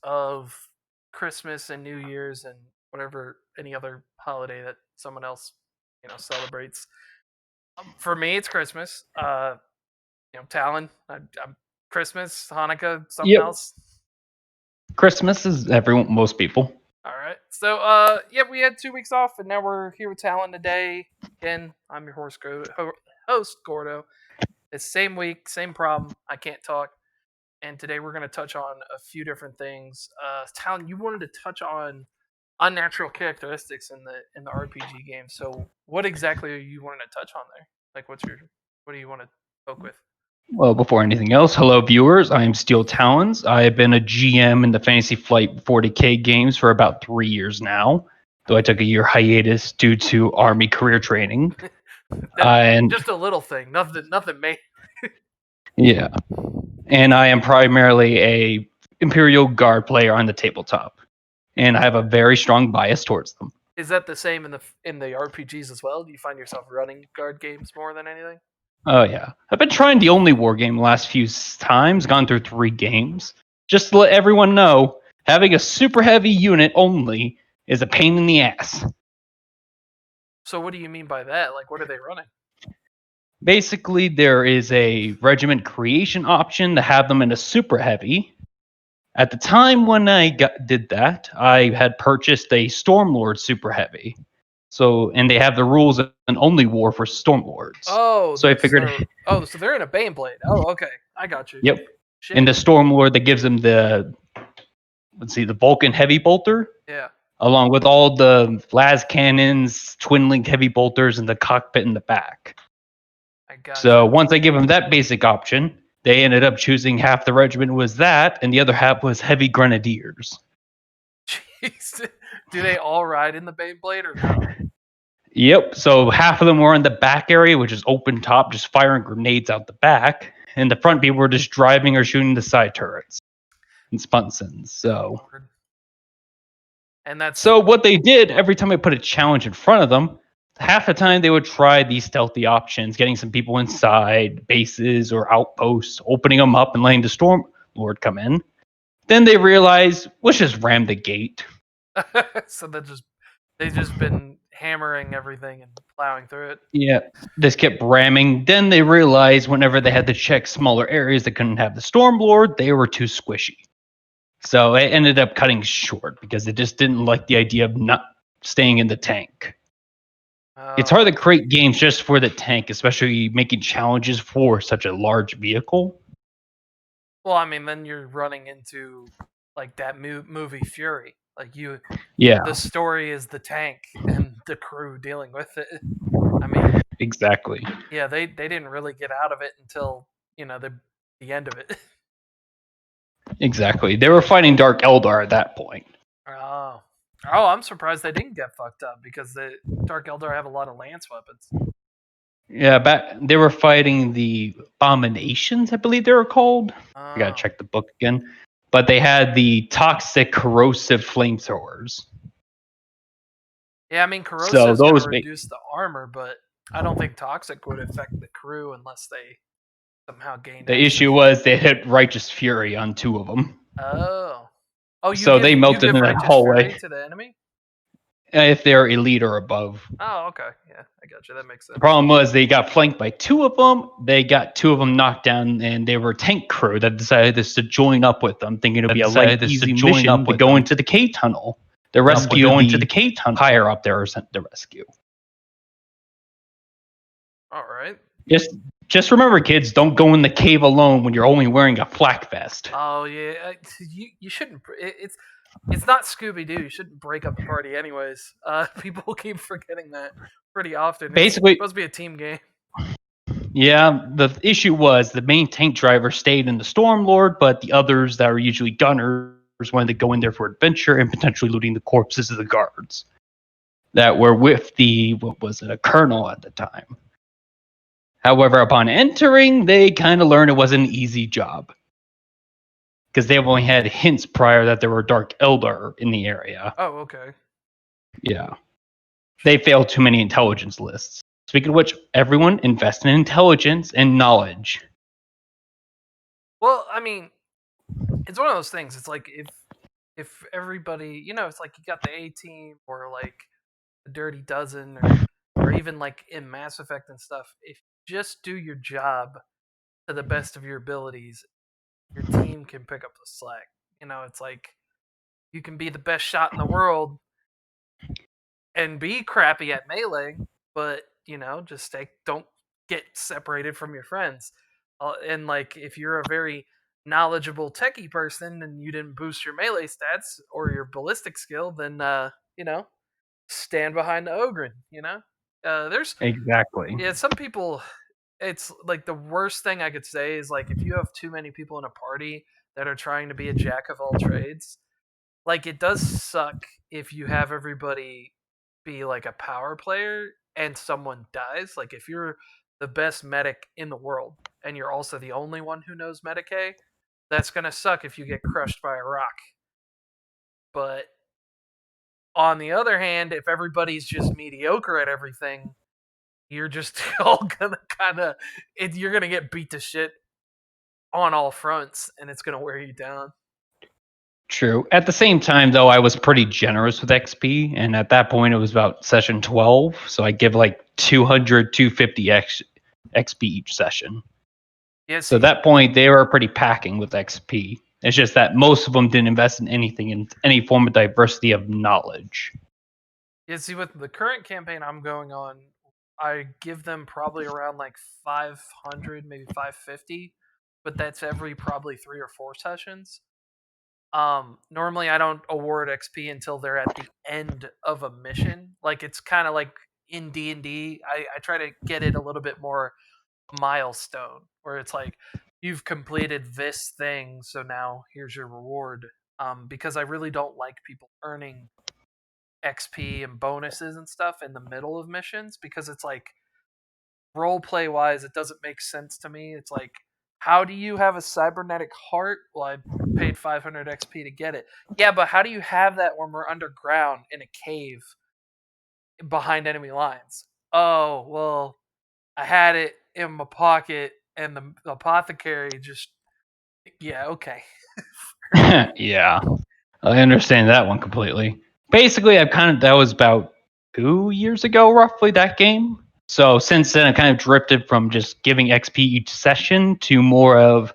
of Christmas and New Year's and whatever any other holiday that someone else celebrates. For me, it's Christmas. Talon, I'm Christmas, Hanukkah, something Yep. else. Christmas is most people. All right. So, we had 2 weeks off, and now we're here with Talon today. Again, I'm your host, Gordo. It's same week, same problem. I can't talk. And today we're going to touch on a few different things. Talon, you wanted to touch on unnatural characteristics in the RPG game. So, what exactly are you wanting to touch on there? Like, what do you want to poke with? Well, before anything else, hello viewers. I am Steel Talons. I have been a GM in the Fantasy Flight 40K games for about 3 years now, though I took a year hiatus due to Army career training. And just a little thing, nothing major. yeah, and I am primarily a Imperial Guard player on the tabletop, and I have a very strong bias towards them. Is that the same in the RPGs as well? Do you find yourself running guard games more than anything? Oh yeah, I've been trying the only war game the last few times, gone through 3 games. Just to let everyone know, having a super heavy unit only is a pain in the ass. So what do you mean by that? Like, what are they running? Basically, there is a regiment creation option to have them in a super heavy. At the time when I did that, I had purchased a Stormlord super heavy. So, and they have the rules of an only war for Stormlords. Oh, so I figured. So they're in a Baneblade. Oh, okay, I got you. Yep. Shit. And the Stormlord that gives them the Vulcan heavy bolter. Yeah. Along with all the las cannons, twin link heavy bolters, and the cockpit in the back. I got So once I give them that basic option, they ended up choosing half the regiment was that, and the other half was heavy grenadiers. Jeez. Do they all ride in the Baneblade or no? Yep. So half of them were in the back area, which is open top, just firing grenades out the back, and the front people were just driving or shooting the side turrets and spunsons. So. And that's so what they did every time I put a challenge in front of them, half the time they would try these stealthy options, getting some people inside bases or outposts, opening them up and letting the Stormlord come in. Then they realized, let's just ram the gate. So they've just been hammering everything and plowing through it. Yeah, this kept ramming. Then they realized whenever they had to check smaller areas that couldn't have the Stormlord, they were too squishy. So it ended up cutting short because it just didn't like the idea of not staying in the tank. It's hard to create games just for the tank, especially making challenges for such a large vehicle. Well, I mean, then you're running into like that movie Fury. Like the story is the tank and the crew dealing with it. I mean, exactly. Yeah, they didn't really get out of it until the end of it. Exactly. They were fighting Dark Eldar at that point. Oh, I'm surprised they didn't get fucked up because the Dark Eldar have a lot of lance weapons. Yeah, they were fighting the Abominations, I believe they were called. I gotta check the book again. But they had the toxic, corrosive flamethrowers. Yeah, I mean, corrosive is going to reduce the armor, but I don't think toxic would affect the crew unless they somehow gained. The issue was they hit Righteous Fury on 2 of them. Oh, they melted in that hallway Fury to the enemy. If they're elite or above. Oh, okay. Yeah, I got you. That makes sense. The problem was they got flanked by 2 of them. They got 2 of them knocked down, and they were tank crew that decided to join up with them, thinking it would be a light, easy mission to go into the K tunnel. The rescue into the K tunnel. Higher up there are sent to rescue. All right. Just remember, kids, don't go in the cave alone when you're only wearing a flak vest. Oh yeah, you shouldn't. It's not Scooby-Doo. You shouldn't break up the party anyways. People keep forgetting that pretty often. Basically, it's supposed to be a team game. Yeah, the issue was the main tank driver stayed in the Stormlord, but the others that are usually gunners wanted to go in there for adventure and potentially looting the corpses of the guards that were with a colonel at the time. However, upon entering, they kind of learned it wasn't an easy job. Because they've only had hints prior that there were Dark Eldar in the area. Oh, okay. Yeah. They failed too many intelligence lists. Speaking of which, everyone invest in intelligence and knowledge. Well, I mean, it's one of those things. It's like if everybody, it's like you got the A team or like the Dirty Dozen or even like in Mass Effect and stuff, if you just do your job to the best of your abilities, your team can pick up the slack. It's like you can be the best shot in the world and be crappy at melee, but just don't get separated from your friends. And like if you're a very knowledgeable techie person and you didn't boost your melee stats or your ballistic skill, then stand behind the ogre. There's Exactly. yeah, some people. It's like the worst thing I could say is like if you have too many people in a party that are trying to be a jack of all trades, like it does suck if you have everybody be like a power player and someone dies. Like if you're the best medic in the world and you're also the only one who knows Medicaid, that's gonna suck if you get crushed by a rock. But on the other hand, if everybody's just mediocre at everything, you're just all gonna you're gonna get beat to shit on all fronts and it's gonna wear you down. True. At the same time, though, I was pretty generous with XP, and at that point, it was about session 12, so I give like 200, 250 XP each session. Yeah, So at see, that point, they were pretty packing with XP. It's just that most of them didn't invest in anything in any form of diversity of knowledge. with the current campaign I'm going on, I give them probably around like 500, maybe 550, but that's every probably 3 or 4 sessions. Normally I don't award XP until they're at the end of a mission. Like it's kind of like in D&D, I try to get it a little bit more milestone where it's like you've completed this thing, so now here's your reward. Because I really don't like people earning XP and bonuses and stuff in the middle of missions because it's like role play wise, it doesn't make sense to me. It's like, how do you have a cybernetic heart? Well, I paid 500 XP to get it. Yeah, but how do you have that when we're underground in a cave behind enemy lines? Oh, well, I had it in my pocket and the apothecary just, yeah, okay. Yeah, I understand that one completely. Basically, that was about 2 years ago, roughly, that game. So since then, I kind of drifted from just giving XP each session to more of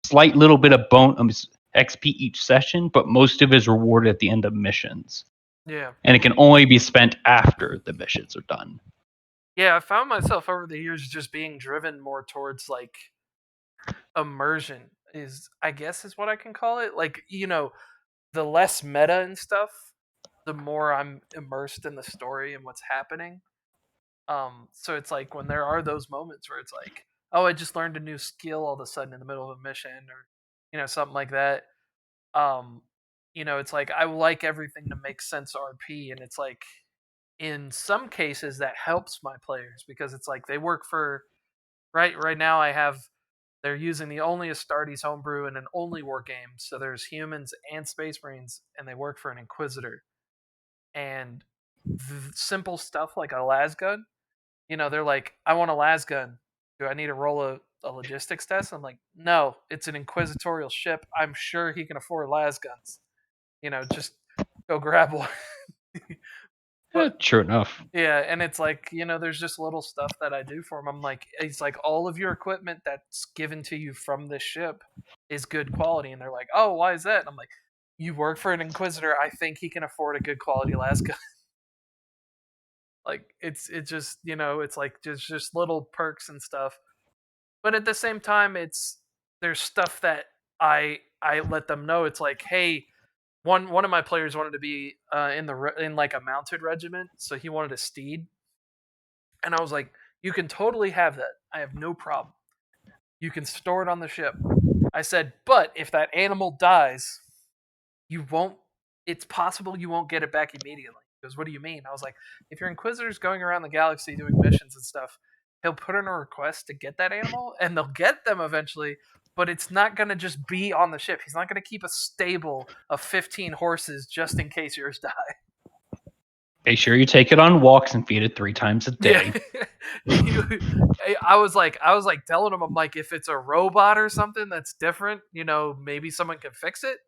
slight little bit of XP each session, but most of it is rewarded at the end of missions. Yeah. And it can only be spent after the missions are done. Yeah, I found myself over the years just being driven more towards like immersion is I guess is what I can call it. Like, the less meta and stuff, the more I'm immersed in the story and what's happening. So it's like when there are those moments where it's like, oh, I just learned a new skill all of a sudden in the middle of a mission or something like that. Um, it's like I like everything to make sense RP and it's like in some cases that helps my players because it's like they work for right now I have they're using the only Astartes homebrew in an only war game. So there's humans and space marines, and they work for an inquisitor. And simple stuff like a las gun, they're like, I want a las gun. Do I need to roll a logistics test? I'm like, no, it's an inquisitorial ship. I'm sure he can afford las guns. Just go grab one. But True enough. yeah, and it's like, there's just little stuff that I do for him. I'm like, it's like all of your equipment that's given to you from this ship is good quality. And they're like, oh, why is that? And I'm like, you work for an Inquisitor. I think he can afford a good quality Alaska. Like, it's just, it's like just little perks and stuff. But at the same time, there's stuff that I let them know. It's like, hey, one of my players wanted to be in like a mounted regiment, so he wanted a steed. And I was like, you can totally have that. I have no problem. You can store it on the ship. I said, but if that animal dies, you won't, it's possible you won't get it back immediately. He goes, what do you mean? I was like, if your Inquisitor's going around the galaxy doing missions and stuff, he'll put in a request to get that animal and they'll get them eventually, but it's not going to just be on the ship. He's not going to keep a stable of 15 horses just in case yours die. Make sure you take it on walks and feed it 3 times a day. Yeah. I was like telling him, I'm like, if it's a robot or something that's different, maybe someone can fix it.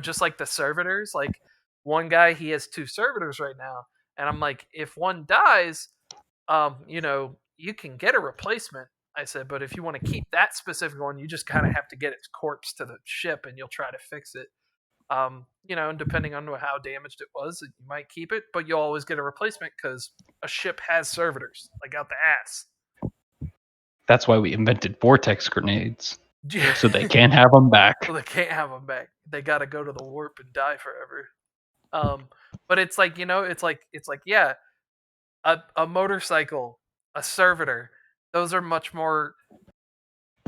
just like the servitors. Like one guy, he has 2 servitors right now, and I'm like, if one dies, you can get a replacement. I said, but if you want to keep that specific one, you just kind of have to get its corpse to the ship, and you'll try to fix it. And depending on how damaged it was, you might keep it, but you'll always get a replacement because a ship has servitors, like out the ass. That's why we invented vortex grenades, Yeah. so they can't have them back. Well, they can't have them back. They got to go to the warp and die forever. But it's like yeah, a motorcycle, a servitor. Those are much more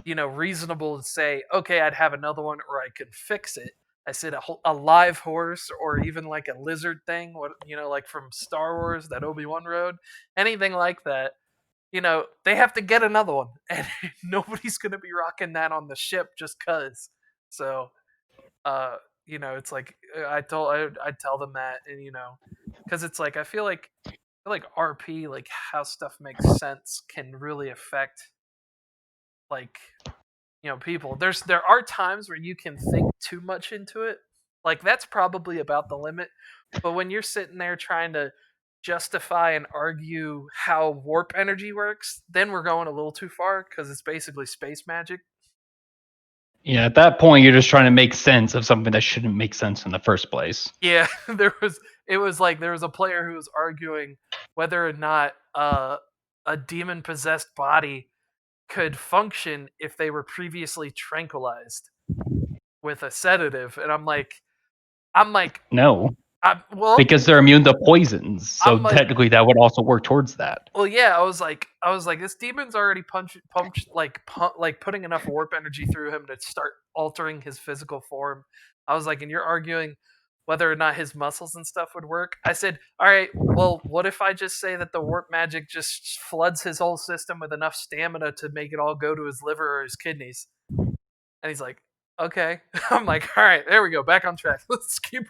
reasonable to say. Okay, I'd have another one, or I could fix it. I said a live horse, or even like a lizard thing. What like from Star Wars, that Obi-Wan rode, anything like that. They have to get another one, and nobody's gonna be rocking that on the ship just cause. So, it's like I tell them that, and because it's like I feel like RP, like how stuff makes sense, can really affect like people. There are times where you can think too much into it, like that's probably about the limit. But when you're sitting there trying to justify and argue how warp energy works, then we're going a little too far because it's basically space magic. Yeah, at that point, you're just trying to make sense of something that shouldn't make sense in the first place. Yeah, it was like there was a player who was arguing whether or not a demon possessed body could function if they were previously tranquilized with a sedative, and I'm like, No, well, because they're immune to poisons, so I'm like, technically that would also work towards that. well, yeah, I was like, this demon's already pumped, like putting enough warp energy through him to start altering his physical form. I was like, and you're arguing whether or not his muscles and stuff would work. I said, all right, well, what if I just say that the warp magic just floods his whole system with enough stamina to make it all go to his liver or his kidneys? And he's like, okay. I'm like, all right, there we go, back on track. Let's keep.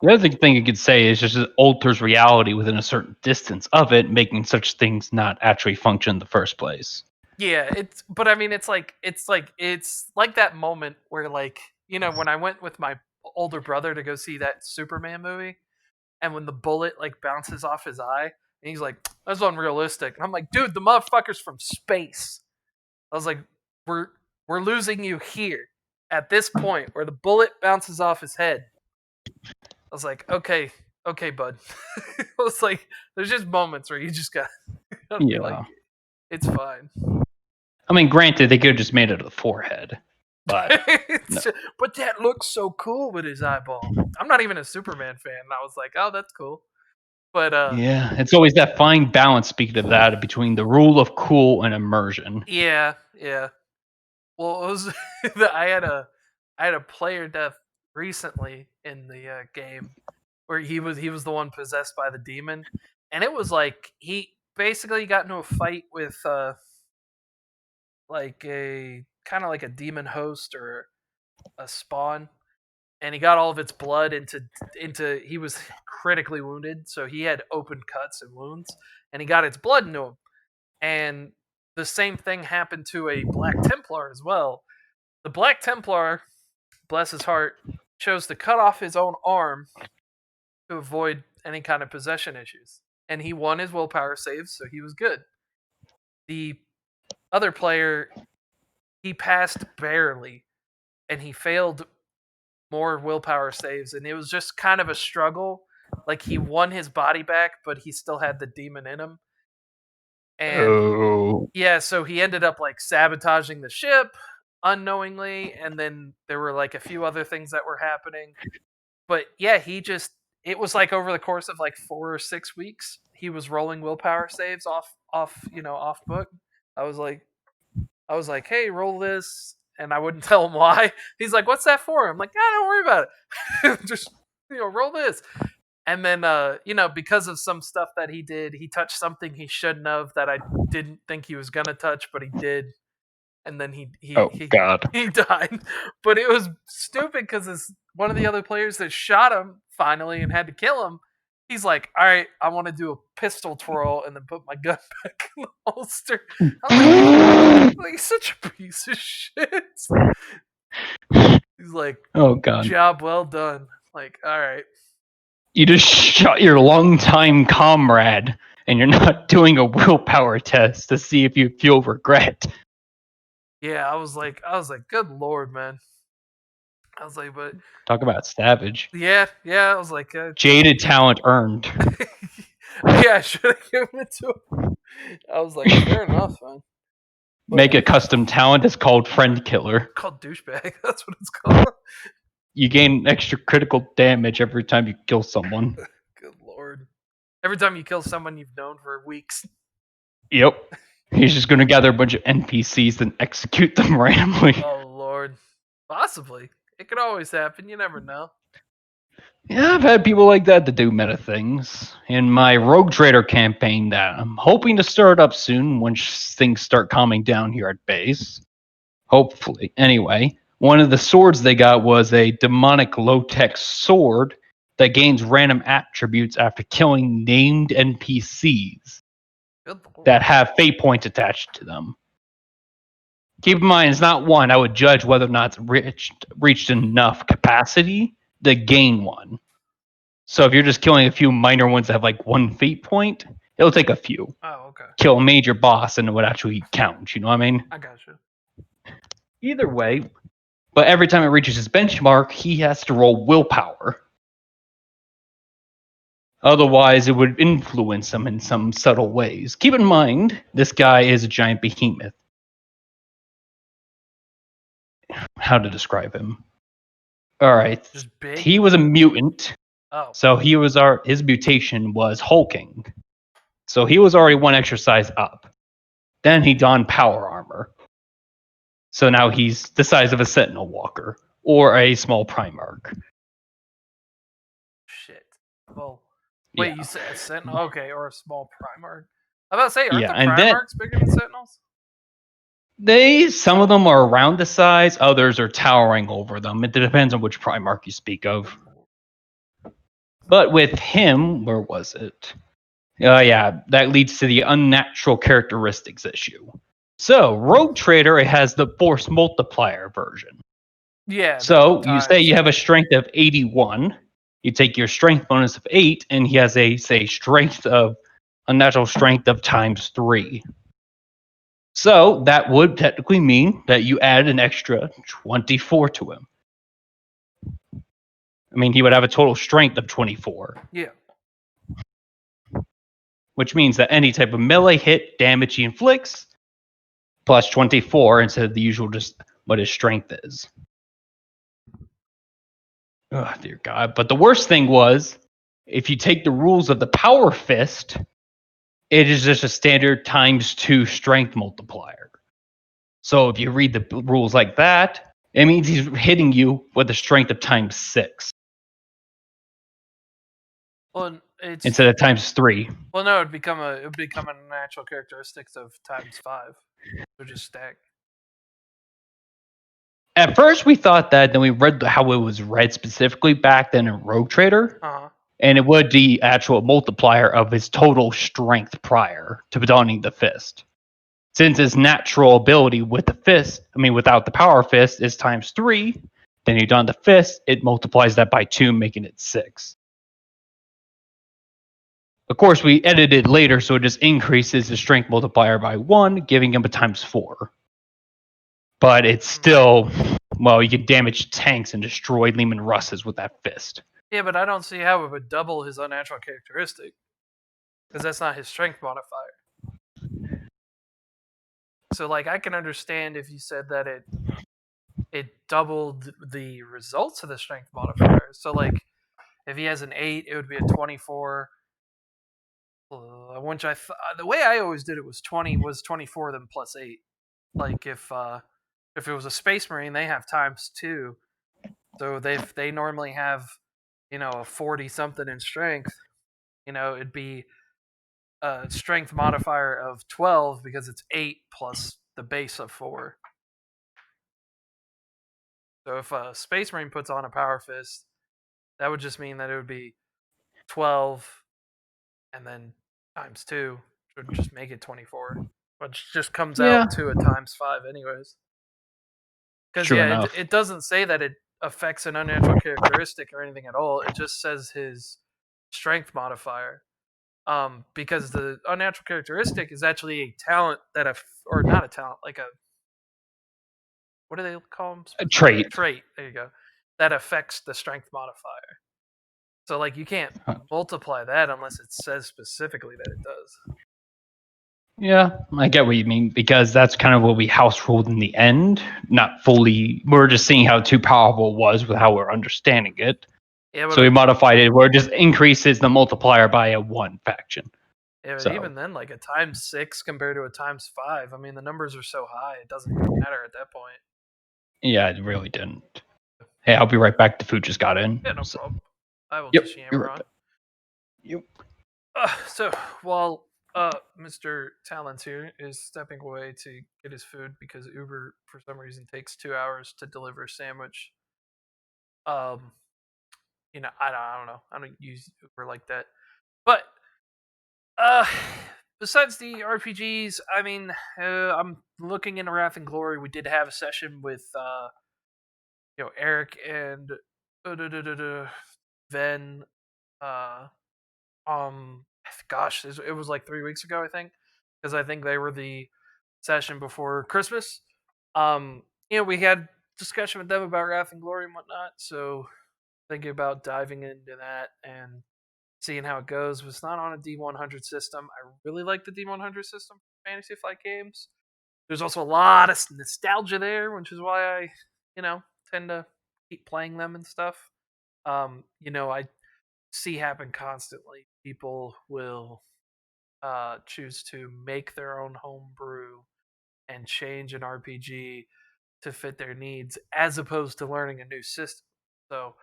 The other thing you could say is just it alters reality within a certain distance of it, making such things not actually function in the first place. Yeah, but I mean, it's like that moment where, like, when I went with my older brother to go see that Superman movie, and when the bullet like bounces off his eye, and he's like, "That's unrealistic," and I'm like, "Dude, the motherfucker's from space." I was like, "We're losing you here at this point where the bullet bounces off his head." I was like, "Okay, bud." I was like, "There's just moments where you just got to be like, it's fine." I mean, granted, they could have just made it to the forehead, but no. But that looks so cool with his eyeball. I'm not even a Superman fan, and I was like, "Oh, that's cool." But yeah, it's always that fine balance. Speaking of that, between the rule of cool and immersion. yeah. Well, it was I had a player death recently in the game where he was the one possessed by the demon, and it was like he basically got into a fight with like a kind of like a demon host or a spawn, and he got all of its blood into he was critically wounded, so he had open cuts and wounds, and he got its blood into him. And the same thing happened to a Black Templar as well. The Black Templar, bless his heart, chose to cut off his own arm to avoid any kind of possession issues, and he won his willpower saves, so he was good. The other player, he passed barely, and he failed more willpower saves, and it was just kind of a struggle. Like, he won his body back, but he still had the demon in him. And yeah, so he ended up like sabotaging the ship unknowingly, and then there were like a few other things that were happening. But yeah, it was like over the course of like 4 or 6 weeks, he was rolling willpower saves off book. I was like, hey, roll this, and I wouldn't tell him why. He's like, what's that for? I'm like, don't worry about it. Just roll this. And then because of some stuff that he did, he touched something he shouldn't have that I didn't think he was gonna touch, but he did. And then he God, he died. But it was stupid because one of the other players that shot him finally and had to kill him, he's like, all right, I want to do a pistol twirl and then put my gun back in the holster. I'm like, he's such a piece of shit. He's like, Oh god. job well done. Like, all right. You just shot your longtime comrade, and you're not doing a willpower test to see if you feel regret. Yeah, I was like, good lord, man. I was like, but Talk about savage. yeah. I was like, Jaded talent earned. yeah, I should have given it to him. I was like, fair enough, man. Make a custom talent. It's called Friend Killer. Called douchebag. That's what it's called. You gain extra critical damage every time you kill someone. Good lord. Every time you kill someone you've known for weeks. Yep. He's just going to gather a bunch of NPCs and execute them randomly. Oh lord. Possibly. It could always happen. You never know. Yeah, I've had people like that to do meta things. In my Rogue Trader campaign that I'm hoping to start up soon once things start calming down here at base. Hopefully. Anyway, one of the swords they got was a demonic low-tech sword that gains random attributes after killing named NPCs Good lord. that have fate points attached to them. Keep in mind, it's not one. I would judge whether or not it's reached enough capacity to gain one. So if you're just killing a few minor ones that have like one fate point, it'll take a few. Oh, okay. Kill a major boss and it would actually count. You know what I mean? I got you. Either way, but every time it reaches his benchmark, he has to roll willpower. Otherwise, it would influence him in some subtle ways. Keep in mind, this guy is a giant behemoth. How to describe him? All right, Just big. he was a mutant. Oh. So his mutation was hulking. So he was already one exercise up. Then he donned power armor. So now he's the size of a sentinel walker or a small primarch. Shit. Well, wait, Yeah. you said a sentinel? Okay, or a small primarch. I was about to say, aren't Yeah, the and then primarchs bigger than sentinels? some of them are around the size, others are towering over them. It depends on which primarch you speak of. But with him, where was it? Yeah, that leads to the unnatural characteristics issue. So, Rogue Trader has the force multiplier version. Yeah. So, you say you have a strength of 81. You take your strength bonus of 8, and he has a, say, unnatural strength of times 3. So, that would technically mean that you add an extra 24 to him. I mean, he would have a total strength of 24. Yeah. Which means that any type of melee hit damage he inflicts plus 24 instead of the usual just what his strength is. Oh, dear God. But the worst thing was, if you take the rules of the Power Fist, it is just a standard times 2 strength multiplier. So if you read the rules like that, it means he's hitting you with a strength of times 6. Well, it's instead of times 3. Well, no, it'd become a natural characteristics of times 5. So just stack. At first, we thought that, then we read how it was read specifically back then in Rogue Trader, and it would the actual multiplier of his total strength prior to donning the fist. Since his natural ability with the fist, without the power fist, is times 3, then you don the fist, it multiplies that by 2, making it 6. Of course, we edited later, so it just increases the strength multiplier by 1, giving him a times 4. But it's still, you can damage tanks and destroy Leman Russes with that fist. Yeah, but I don't see how it would double his unnatural characteristic. Because that's not his strength modifier. So, I can understand if you said that it doubled the results of the strength modifier. So, if he has an 8, it would be a 24. Which the way I always did it was 24 then plus 8. If it was a Space Marine, they have times 2. So they normally have, a 40 something in strength. It'd be a strength modifier of 12 because it's 8 plus the base of 4. So if a Space Marine puts on a Power Fist, that would just mean that it would be 12 and then times 2, which would just make it 24, which just comes out to a times 5 anyways. Because True enough. it doesn't say that it affects an unnatural characteristic or anything at all. It just says his strength modifier. Because the unnatural characteristic is actually a talent that or not a talent, like a, what do they call them? A trait. Trait. There you go. That affects the strength modifier. So like you can't multiply that unless it says specifically that it does. Yeah, I get what you mean, because that's kind of what we house ruled in the end. Not fully, we're just seeing how too powerful it was with how we're understanding it. Yeah, but So we modified it where it just increases the multiplier by a 1 faction. yeah, but So even then, like a ×6 compared to a ×5, I mean the numbers are so high it doesn't even matter at that point. yeah, it really didn't. Hey, I'll be right back. The food just got in. Yeah, no So, problem. I will yep, just you're yammer right on. back. Yep. So while Mr. Talent here is stepping away to get his food because Uber for some reason takes 2 hours to deliver a sandwich. Um, I don't know. I don't use Uber like that. But uh, besides the RPGs, I mean, I'm looking into Wrath and Glory. We did have a session with Eric and Ven. Uh, gosh, it was like 3 weeks ago, I think, because I think they were the session before Christmas. We had discussion with them about Wrath and Glory and whatnot. So thinking about diving into that and seeing how it goes. It's not on a D100 system. I really like the D100 system for Fantasy Flight games. There's also a lot of nostalgia there, which is why I, tend to keep playing them and stuff. I see happen constantly. People will choose to make their own homebrew and change an RPG to fit their needs, as opposed to learning a new system. So,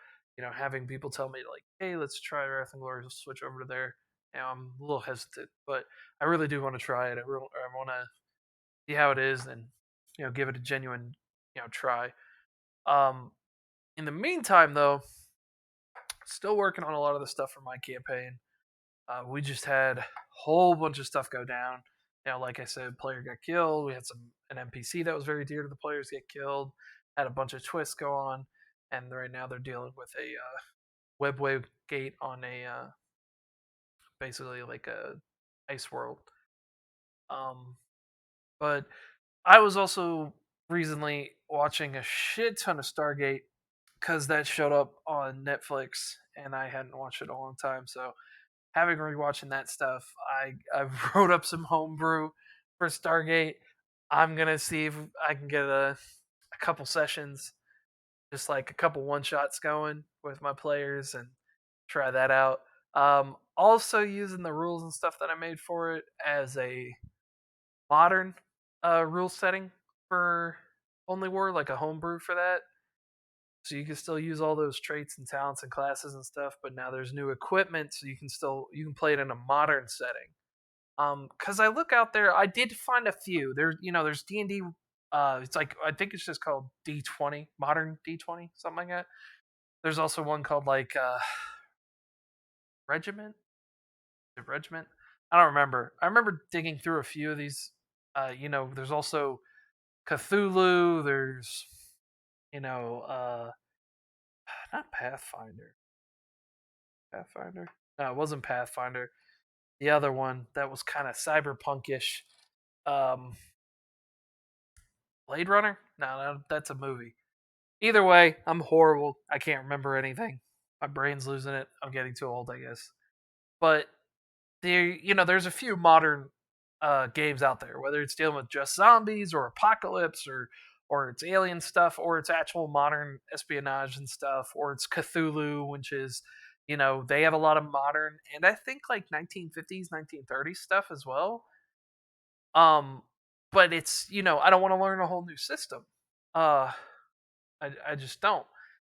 having people tell me like, "Hey, let's try Wrath and Glory. Let's switch over to there." I'm a little hesitant, but I really do want to try it. I want to see how it is and give it a genuine try. Um, in the meantime, though, still working on a lot of the stuff for my campaign. We just had a whole bunch of stuff go down. Like I said, player got killed. We had an NPC that was very dear to the players get killed. Had a bunch of twists go on, and right now they're dealing with a webway gate on a basically like a ice world. But I was also recently watching a shit ton of Stargate because that showed up on Netflix, and I hadn't watched it in a long time. So having rewatching that stuff, I wrote up some homebrew for Stargate. I'm gonna see if I can get a couple sessions, just like a couple one shots going with my players and try that out. Also using the rules and stuff that I made for it as a modern rule setting for Only War, like a homebrew for that. So you can still use all those traits and talents and classes and stuff, but now there's new equipment, so you can play it in a modern setting. Because I look out there, I did find a few. There's D&D. It's like I think it's just called D20, modern D20, something like that. There's also one called like Regiment. Regiment. I don't remember. I remember digging through a few of these. There's also Cthulhu. There's you know, uh, not Pathfinder. Pathfinder. No, it wasn't Pathfinder. The other one that was kind of cyberpunkish. Um, Blade Runner? No, that's a movie. Either way, I'm horrible. I can't remember anything. My brain's losing it. I'm getting too old, I guess. But there's a few modern games out there, whether it's dealing with just zombies or apocalypse or it's alien stuff or it's actual modern espionage and stuff or it's Cthulhu, which is they have a lot of modern and I think like 1950s, 1930s stuff as well. Um, but it's I don't want to learn a whole new system. Uh, I just don't.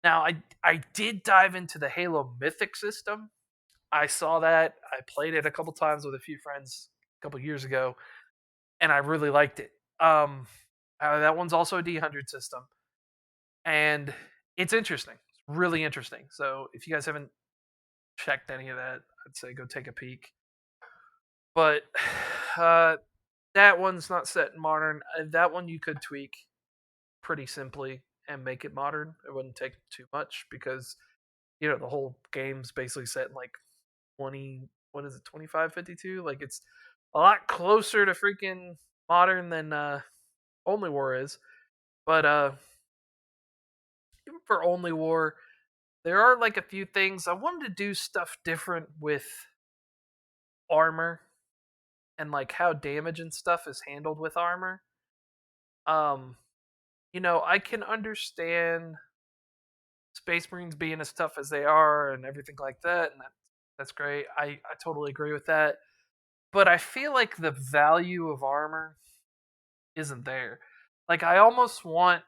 Now I did dive into the Halo Mythic system. I saw that. I played it a couple times with a few friends a couple years ago, and I really liked it. That one's also a D100 system, and it's interesting. It's really interesting. So if you guys haven't checked any of that, I'd say go take a peek. But uh, that one's not set in modern. That one you could tweak pretty simply and make it modern. It wouldn't take too much because the whole game's basically set in like 20, what is it, 2552? Like it's a lot closer to freaking modern than Only War is. But even for Only War, there are like a few things I wanted to do stuff different with armor and like how damage and stuff is handled with armor. Um, I can understand Space Marines being as tough as they are and everything like that, and that's great. I totally agree with that. But I feel like the value of armor isn't there. Like I almost want,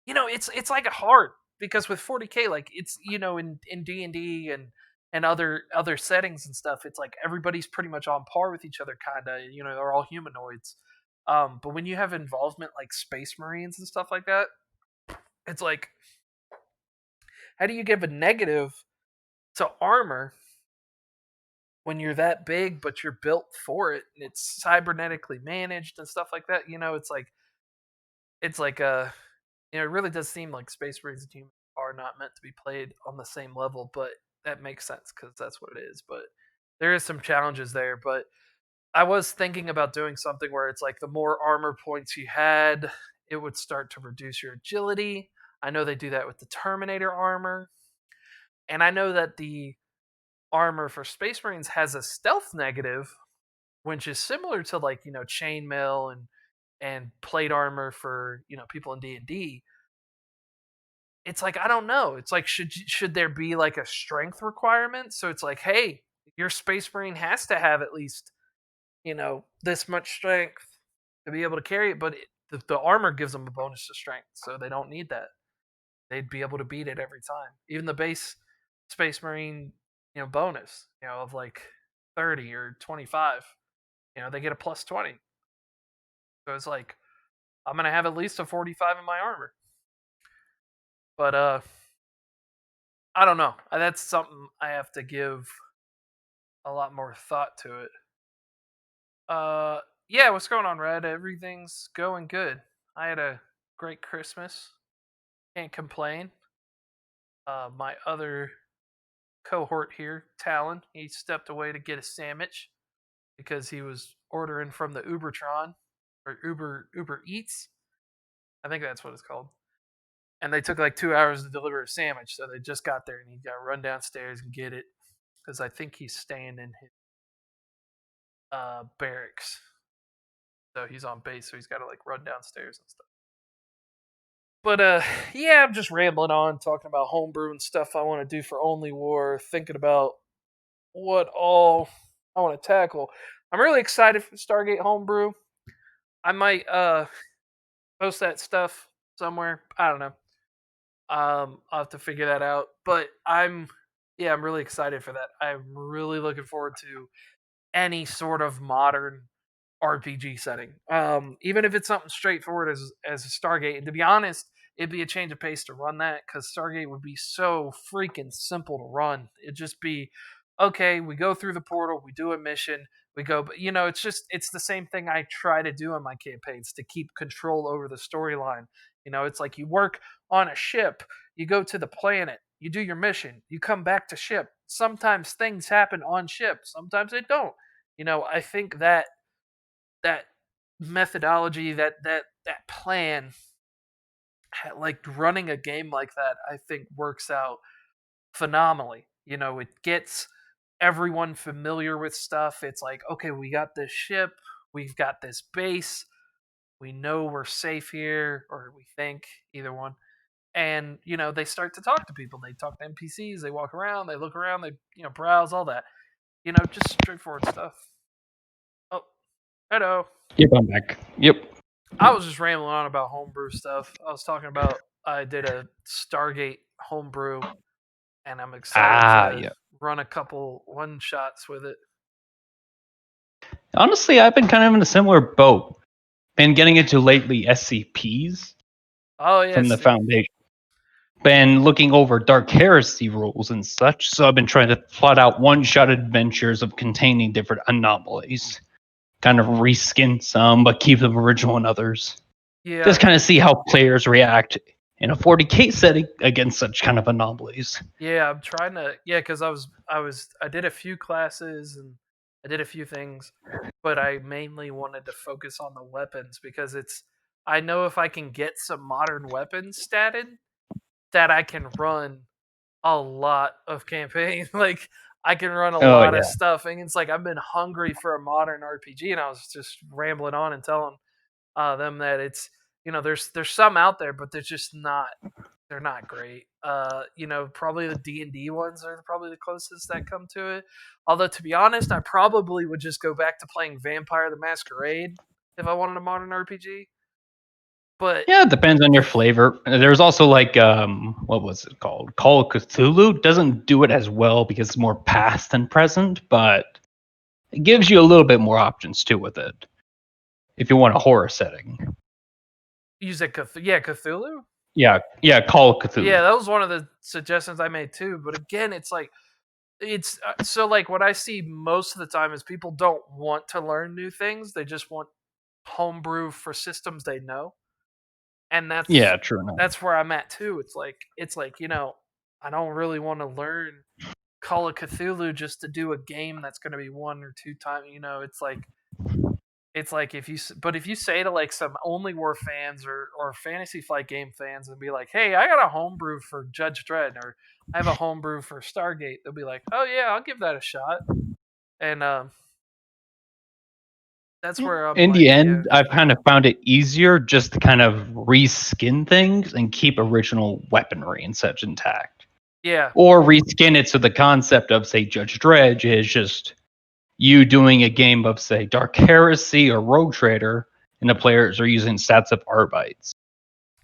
it's like a heart because with 40K, like it's in D&D and other settings and stuff, it's like everybody's pretty much on par with each other, kind of. They're all humanoids. But when you have involvement like Space Marines and stuff like that, it's like, how do you give a negative to armor when you're that big, but you're built for it and it's cybernetically managed and stuff like that? It's like it really does seem like Space Marines and humans are not meant to be played on the same level, but that makes sense because that's what it is. But there is some challenges there. But I was thinking about doing something where it's like the more armor points you had, it would start to reduce your agility. I know they do that with the Terminator armor. And I know that the armor for Space Marines has a stealth negative, which is similar to like, chainmail and plate armor for, people in D&D. It's like, I don't know. It's like, should there be like a strength requirement? So it's like, hey, your Space Marine has to have at least, this much strength to be able to carry it, but the armor gives them a bonus to strength, so they don't need that. They'd be able to beat it every time. Even the base Space Marine, bonus, of like 30 or 25, they get a plus 20. So it's like, I'm gonna have at least a 45 in my armor. But I don't know. That's something I have to give a lot more thought to it. Uh, yeah, what's going on, Red? Everything's going good. I had a great Christmas. Can't complain. My other cohort here, Talon, he stepped away to get a sandwich because he was ordering from the Ubertron or Uber Eats. I think that's what it's called. And they took like 2 hours to deliver a sandwich, so they just got there and he got to run downstairs and get it because I think he's staying in his barracks. So he's on base, so he's got to like run downstairs and stuff. But yeah, I'm just rambling on, talking about homebrew and stuff I want to do for Only War, thinking about what all I want to tackle. I'm really excited for Stargate homebrew. I might post that stuff somewhere. I don't know. I'll have to figure that out. But I'm really excited for that. I'm really looking forward to any sort of modern RPG setting. Even if it's something straightforward as a Stargate. And to be honest, it'd be a change of pace to run that because Stargate would be so freaking simple to run. It'd just be, okay, we go through the portal, we do a mission, we go. But it's the same thing I try to do in my campaigns to keep control over the storyline. It's like you work on a ship, you go to the planet, you do your mission, you come back to ship. Sometimes things happen on ship, sometimes they don't. I think that methodology, that plan, like running a game like that, I think works out phenomenally. It gets everyone familiar with stuff. It's like, okay, we got this ship, we've got this base, we know we're safe here, or we think, either one. And they start to talk to people. They talk to NPCs. They walk around. They look around. They browse, all that. Just straightforward stuff. Oh, hello. Yep, I'm back. Yep. I was just rambling on about homebrew stuff. I was talking about I did a Stargate homebrew, and I'm excited to Yeah. run a couple one shots with it. Honestly, I've been kind of in a similar boat. Been getting into lately SCPs Oh yeah, from the Foundation. Been looking over Dark Heresy rules and such, so I've been trying to plot out one-shot adventures of containing different anomalies. Kind of reskin some, but keep them original in others. Yeah, Just kind of see how players react in a 40K setting against such kind of anomalies. yeah. I'm trying to. Yeah, because I did a few classes and I did a few things, but I mainly wanted to focus on the weapons because it's. I know if I can get some modern weapons statted, that I can run a lot of campaigns. Like I can run a Oh lot of yeah, stuff, and it's like I've been hungry for a modern RPG, and I was just rambling on and telling them that it's there's some out there, but they're not great. Probably the D&D ones are probably the closest that come to it. Although to be honest, I probably would just go back to playing Vampire the Masquerade if I wanted a modern RPG. But yeah. It depends on your flavor. There's also like what was it called? Call of Cthulhu doesn't do it as well because it's more past than present, but it gives you a little bit more options too with it if you want a horror setting. use it, yeah, Cthulhu. Yeah, yeah. Call of Yeah, Cthulhu. that was one of the suggestions I made too. But again, it's like it's so like what I see most of the time is people don't want to learn new things. They just want homebrew for systems they know, and Yeah, true enough. that's where I'm at too. It's like I don't really want to learn Call of Cthulhu just to do a game that's going to be 1 or 2 times. It's like if you say to like some Only War fans or Fantasy Flight game fans and be like, hey, I got a homebrew for Judge Dredd or I have a homebrew for Stargate, they'll be like, oh yeah, I'll give that a shot. And that's where I'm In the like, yeah, end, I've kind of found it easier just to kind of reskin things and keep original weaponry and such intact. yeah. Or reskin it so the concept of, say, Judge Dredge is just you doing a game of, say, Dark Heresy or Rogue Trader, and the players are using stats of Arbites.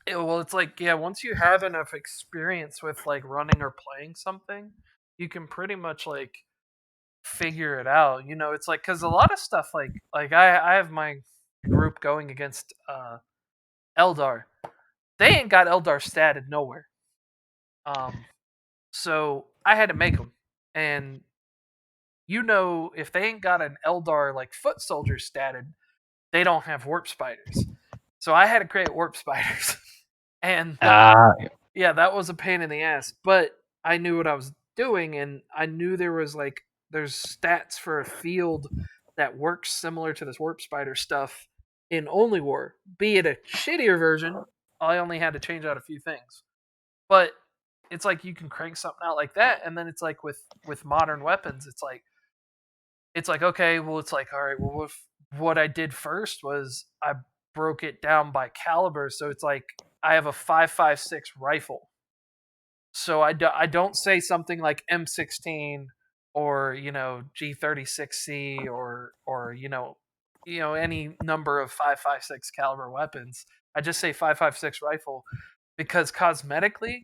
Well, it's like, yeah, once you have enough experience with like running or playing something, you can pretty much like figure it out. It's like because a lot of stuff like I have my group going against Eldar. They ain't got Eldar statted nowhere. Um, so I had to make them, and if they ain't got an Eldar like foot soldier statted, they don't have warp spiders. So I had to create warp spiders, and Ah, yeah, that was a pain in the ass. But I knew what I was doing, and I knew there's stats for a field that works similar to this warp spider stuff in Only War. Be it a shittier version, I only had to change out a few things. But it's like you can crank something out like that, and then it's like with modern weapons, it's like okay, well, it's like all right, well, what I did first was I broke it down by caliber, so it's like I have a 5.56 rifle, so I don't say something like M16 or G36C or any number of 5.56 caliber weapons. I just say 5.56 rifle because cosmetically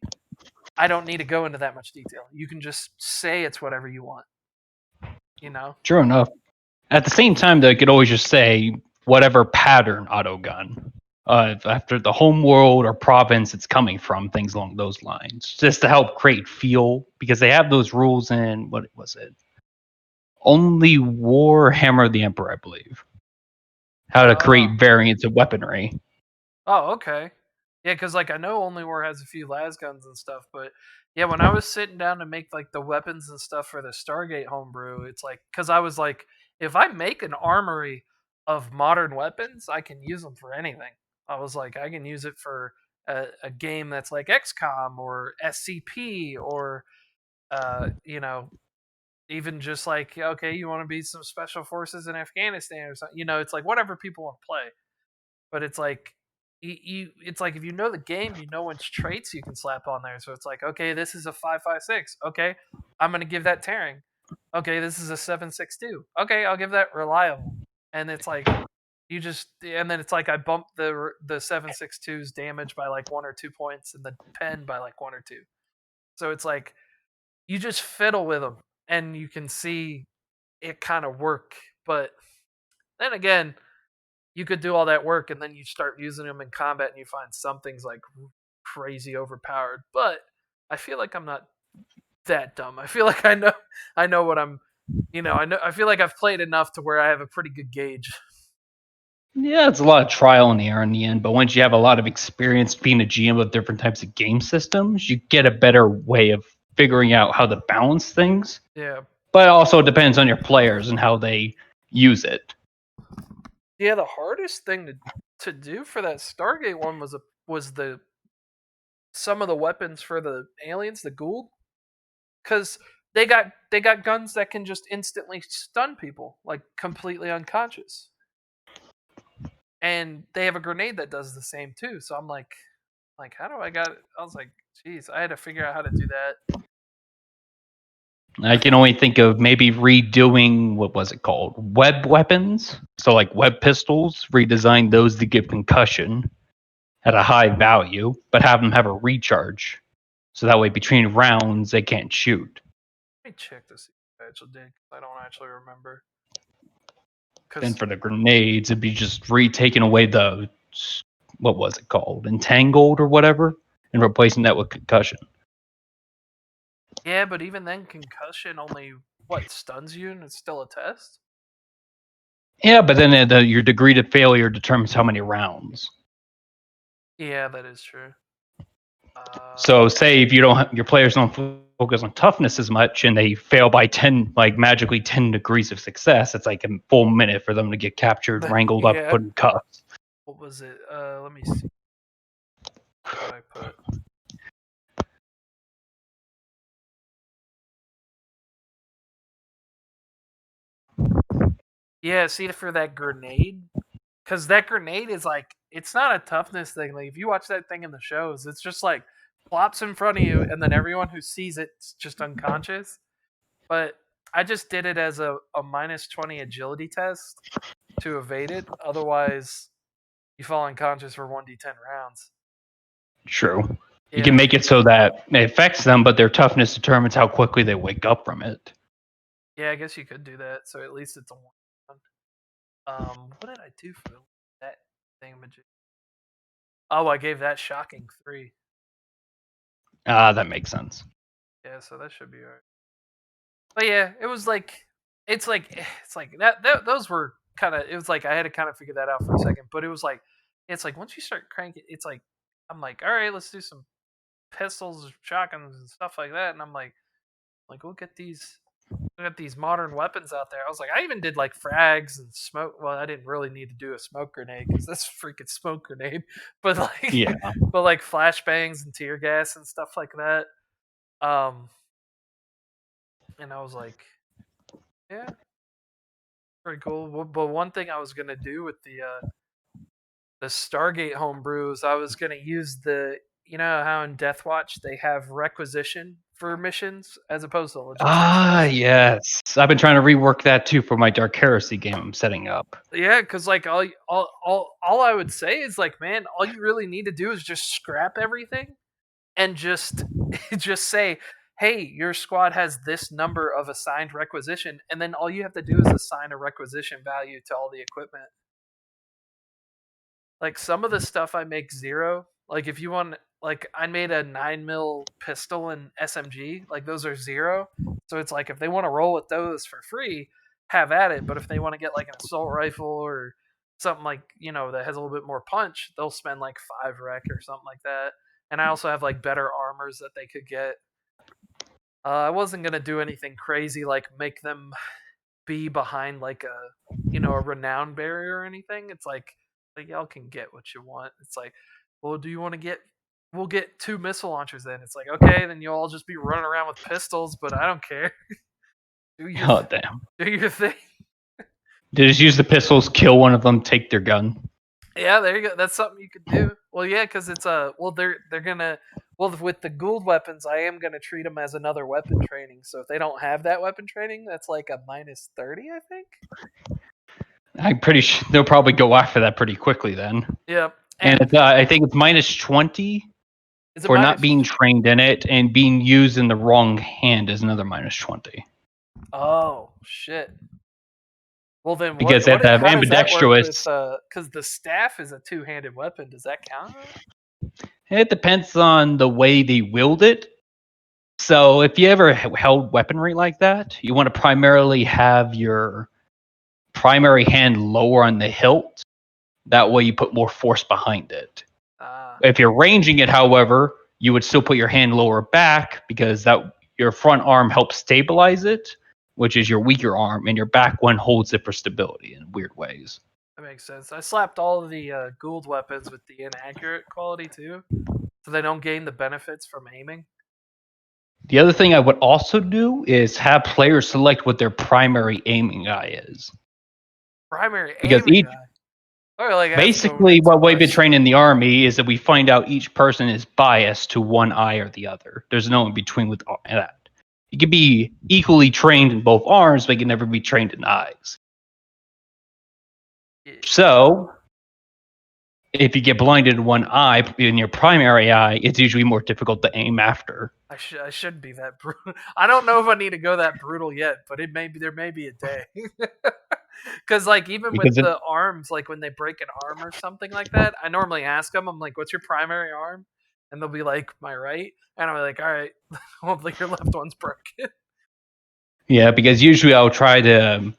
I don't need to go into that much detail. You can just say it's whatever you want, you know? true enough. At the same time, they could always just say whatever pattern auto gun. After the home world or province it's coming from, things along those lines, just to help create feel because they have those rules in what was it? Only Warhammer the Emperor, I believe, how to Uh, create variants of weaponry. oh, okay. Yeah, because like I know Only War has a few las guns and stuff, but yeah, when I was sitting down to make like the weapons and stuff for the Stargate homebrew, it's like because I was like, if I make an armory of modern weapons, I can use them for anything. I was like, I can use it for a game that's like XCOM or SCP or uh, you know, even just like okay, you want to be some special forces in Afghanistan or something. It's like whatever people want to play. But it's like it's like if you know the game, you know which traits you can slap on there. So it's like, okay, this is a 5.56. Okay, I'm gonna give that tearing. Okay, this is a 7.62. Okay, I'll give that reliable. And it's like and then it's like I bumped the 7.62's damage by like 1 or 2 points and the pen by like 1 or 2. So it's like you just fiddle with them and you can see it kind of work. But then again, you could do all that work and then you start using them in combat and you find some things like crazy overpowered. But I feel like I'm not that dumb. I feel like I know what I'm I feel like I've played enough to where I have a pretty good gauge. Yeah, it's a lot of trial and error in the end, but once you have a lot of experience being a GM of different types of game systems, you get a better way of figuring out how to balance things. Yeah. But it also depends on your players and how they use it. Yeah, the hardest thing to do for that Stargate one was the some of the weapons for the aliens, the Gould, because they got guns that can just instantly stun people, like completely unconscious, and they have a grenade that does the same too. So I'm like, how do I got it? I was like, geez, I had to figure out how to do that. I can only think of maybe redoing what was it called? Web weapons. So like web pistols, redesign those to give concussion at a high value, but have them have a recharge. So that way between rounds they can't shoot. Let me check to see if I actually did. 'Cause I don't actually remember. Then Because for the grenades, it'd be just retaking away the what was it called? Entangled or whatever, and replacing that with concussion. yeah, but even then, concussion only what stuns you, and it's still a test. Yeah, but then your degree to failure determines how many rounds. Yeah, that is true. So say if you don't your players don't focus on toughness as much and they fail by 10 like magically 10 degrees of success, it's like a full minute for them to get captured, wrangled up, Yeah. put in cuffs. What was it? Let me see what I put. Yeah, see for that grenade, because that grenade is like it's not a toughness thing. Like if you watch that thing in the shows, it's just like plops in front of you, and then everyone who sees it's just unconscious. But I just did it as a -20 agility test to evade it. Otherwise, you fall unconscious for 1d10 rounds. True. You can Yeah, make it so that it affects them, but their toughness determines how quickly they wake up from it. yeah, I guess you could do that. So at least it's a one. What did I do for that thing? Oh, I gave that shocking 3. Ah, that makes sense. Yeah, so that should be alright. But yeah, it was like it's like that those were kind of it was like I had to kind of figure that out for a second, but it was like it's like once you start cranking, it's like I'm like, all right, let's do some pistols, shotguns, and stuff like that, and I'm like we'll get these modern weapons out there. I was like, I even did like frags and smoke. Well, I didn't really need to do a smoke grenade because that's a freaking smoke grenade, but like Yeah. but like flashbangs and tear gas and stuff like that. Um, and I was like, yeah, pretty cool. But one thing I was gonna do with the Stargate homebrews, I was gonna use the you know how in Death Watch they have requisition for missions as opposed to logistics Ah, tests. yes. I've been trying to rework that too for my Dark Heresy game I'm setting up. Yeah, because like all I would say is like, man, all you really need to do is just scrap everything and just just say, hey, your squad has this number of assigned requisition, and then all you have to do is assign a requisition value to all the equipment. Like some of the stuff I make 0. Like if you want, like I made a 9mm pistol and SMG. Like those are 0. So it's like if they want to roll with those for free, have at it. But if they want to get like an assault rifle or something like that has a little bit more punch, they'll spend like 5 rec or something like that. And I also have like better armors that they could get. I wasn't gonna do anything crazy like make them be behind like a renown barrier or anything. It's like y'all can get what you want. It's like, well, do you want to get? We'll get 2 missile launchers then. It's like, okay, then you'll all just be running around with pistols, but I don't care. do your Oh, damn. do your thing. They just use the pistols, kill one of them, take their gun. Yeah, there you go. That's something you could do. Well, yeah, because it's well, they're gonna with the Gould weapons, I am gonna treat them as another weapon training. So if they don't have that weapon training, that's like a -30, I think. I'm pretty sure they'll probably go after that pretty quickly then. Yeah, And and I think it's -20 is it for not minus? being trained in it, and being used in the wrong hand is another -20. Oh shit. Well, then Because they have to have how does that work with? ambidextrous. Because the staff is a two-handed weapon. Does that count? It depends on the way they wield it. So if you ever held weaponry like that, you want to primarily have your primary hand lower on the hilt That way you put more force behind it. Ah, If you're ranging it, however, you would still put your hand lower back because that your front arm helps stabilize it, which is your weaker arm, and your back one holds it for stability in weird ways. that makes sense. I slapped all of the Gould weapons with the inaccurate quality too, so they don't gain the benefits from aiming. The other thing I would also do is have players select what their primary aiming eye is. Primary Because aiming eye. Or like that's going basically in too what we've been much. trained in the army is that we find out each person is biased to one eye or the other. There's no in between with that. You can be equally trained in both arms, but you can never be trained in eyes. Yeah. So if you get blinded in one eye in your primary eye, it's usually more difficult to aim after. I should be that brutal. I don't know if I need to go that brutal yet, but there may be a day. Because like even with Because it, the arms, like when they break an arm or something like that, I normally ask them, I'm like, "What's your primary arm?" And they'll be like, "My right," and I'm like, "All right, hopefully your left one's broken." yeah, because usually I'll try to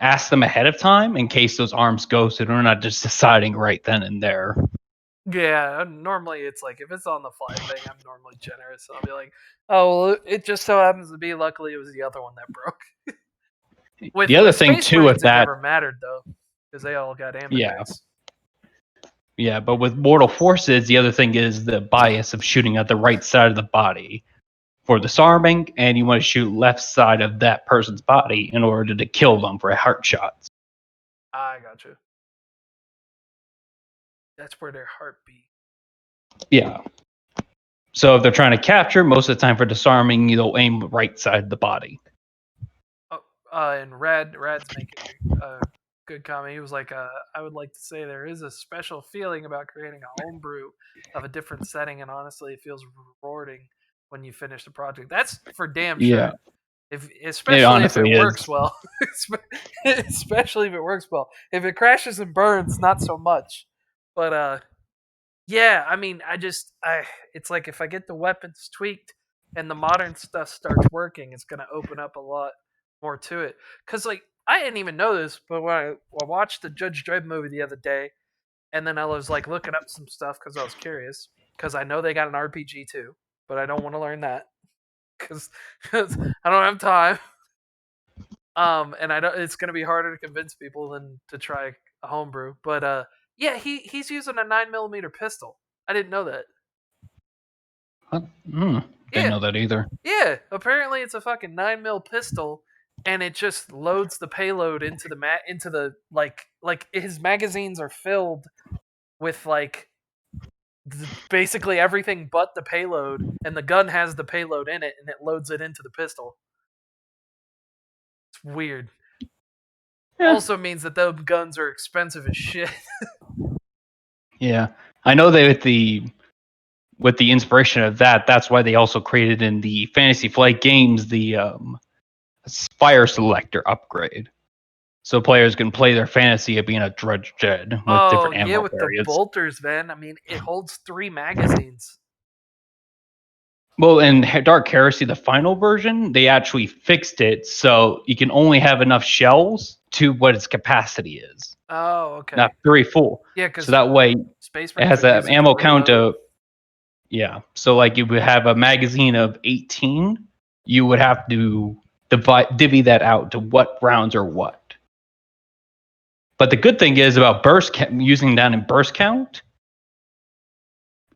ask them ahead of time in case those arms go, so they're not just deciding right then and there. Yeah, normally it's like if it's on the fly thing, I'm normally generous. And I'll be like, "Oh, well, it just so happens to be. Luckily, it was the other one that broke." The With other thing Space too with Marines, it that, never mattered though, because they all got yeah, ambidexts. yeah, but with mortal forces, the other thing is the bias of shooting at the right side of the body for disarming, and you want to shoot left side of that person's body in order to kill them for heart shots. I got you. That's where their heart beat. Yeah. So if they're trying to capture, most of the time for disarming, they'll aim the right side of the body. Oh, and Rad's making a good comment. He was like, "I would like to say there is a special feeling about creating a homebrew of a different setting, and honestly, it feels rewarding when you finish the project. That's for damn Yeah, sure. If it especially if it honestly is. works well, especially if it works well. If it crashes and burns, not so much. But yeah, I mean, it's like if I get the weapons tweaked and the modern stuff starts working, it's gonna open up a lot more to it. Cause like I didn't even know this, but when I watched the Judge Dredd movie the other day, and then I was like looking up some stuff because I was curious, because I know they got an RPG too, but I don't want to learn that because I don't have time. And I don't. It's gonna be harder to convince people than to try a homebrew. But yeah, he's using a 9mm pistol. I didn't know that. What? Didn't Yeah, know that either. yeah. Apparently, it's a fucking 9mm pistol, and it just loads the payload into the like his magazines are filled with like basically everything but the payload, and the gun has the payload in it, and it loads it into the pistol. It's weird. Yeah, Also means that those guns are expensive as shit. yeah. I know that with the inspiration of that, that's why they also created in the Fantasy Flight games the fire selector upgrade. So players can play their fantasy of being a Drudge Jed with Oh different yeah, ammo with the variants. bolters, man. I mean, it holds 3 magazines. Well, in Dark Heresy, the final version, they actually fixed it so you can only have enough shells to what its capacity is, Oh, not okay. very full. Yeah, So because that way Space it Marines has would an use it to ammo count reload. of, yeah. So like you would have a magazine of 18, you would have to divvy that out to what rounds are what. But the good thing is about using that in burst count,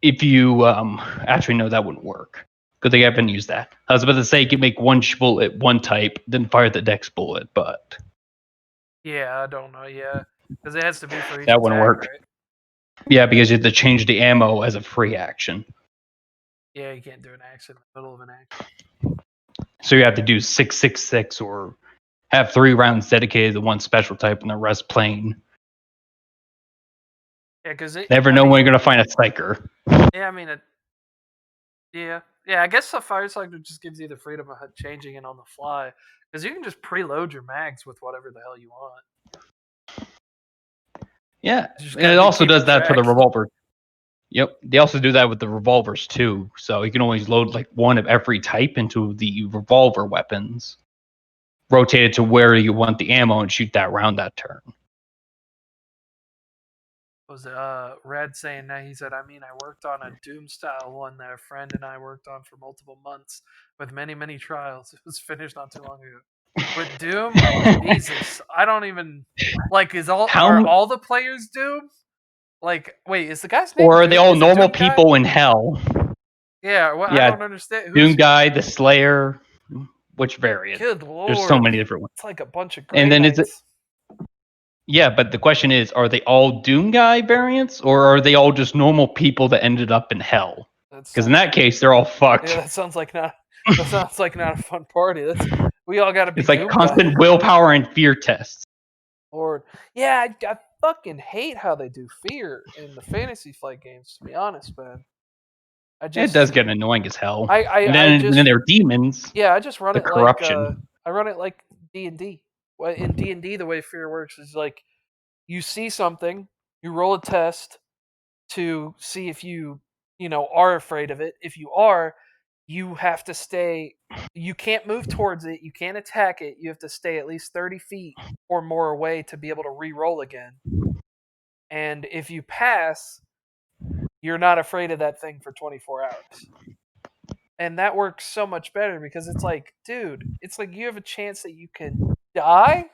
if you actually no, that wouldn't work because they haven't used that. I was about to say you can make one bullet one type, then fire the next bullet, but Yeah, I don't know. Yeah, because it has to be for each that wouldn't attack, work. right? Yeah, because you have to change the ammo as a free action. Yeah, you can't do an action in the middle of an action. So you have to do 666 or have 3 rounds dedicated to one special type and the rest plain. Yeah, because Never I know mean, when you're gonna find a psyker. yeah, I mean, yeah, yeah. I guess the fire selector just gives you the freedom of changing it on the fly, because you can just preload your mags with whatever the hell you want. Yeah, You just and got to it be also keeping does that for the track. revolver. Yep, they also do that with the revolvers too. So you can always load like one of every type into the revolver weapons, rotate it to where you want the ammo, and shoot that round that turn. was Red saying that he said, I mean, I worked on a Doom style one that a friend and I worked on for multiple months with many trials. It was finished not too long ago. With Doom, Jesus, I don't even like. Are How all the players Doom? Like, wait, is the guy's name or are they Doom? all Is it normal Doom Guy? people in hell? Yeah, well, I Yeah, don't understand. Doom Who's Guy, the Slayer, which variant? good There's so lord? many different ones. It's like a bunch of And Grey then is it? Knights. Yeah, but the question is, are they all Doom Guy variants, or are they all just normal people that ended up in hell? That Because in sounds that case, they're all yeah, fucked. that sounds like not that sounds like not a fun party. That's we all got to be It's like Doom Guy. constant willpower and fear tests. Lord, yeah, I fucking hate how they do fear in the fantasy flight games. To be honest, man, I It does just get annoying as hell. I I, And I then just there are demons, yeah, I just run the it like corruption. I run it like D&D. Well, in D&D, the way fear works is like you see something, you roll a test to see if you know are afraid of it. If you are, you have to stay. You can't move towards it. You can't attack it. You have to stay at least 30 feet or more away to be able to re-roll again. And if you pass, you're not afraid of that thing for 24 hours. And that works so much better because it's like, dude, it's like you have a chance that you can die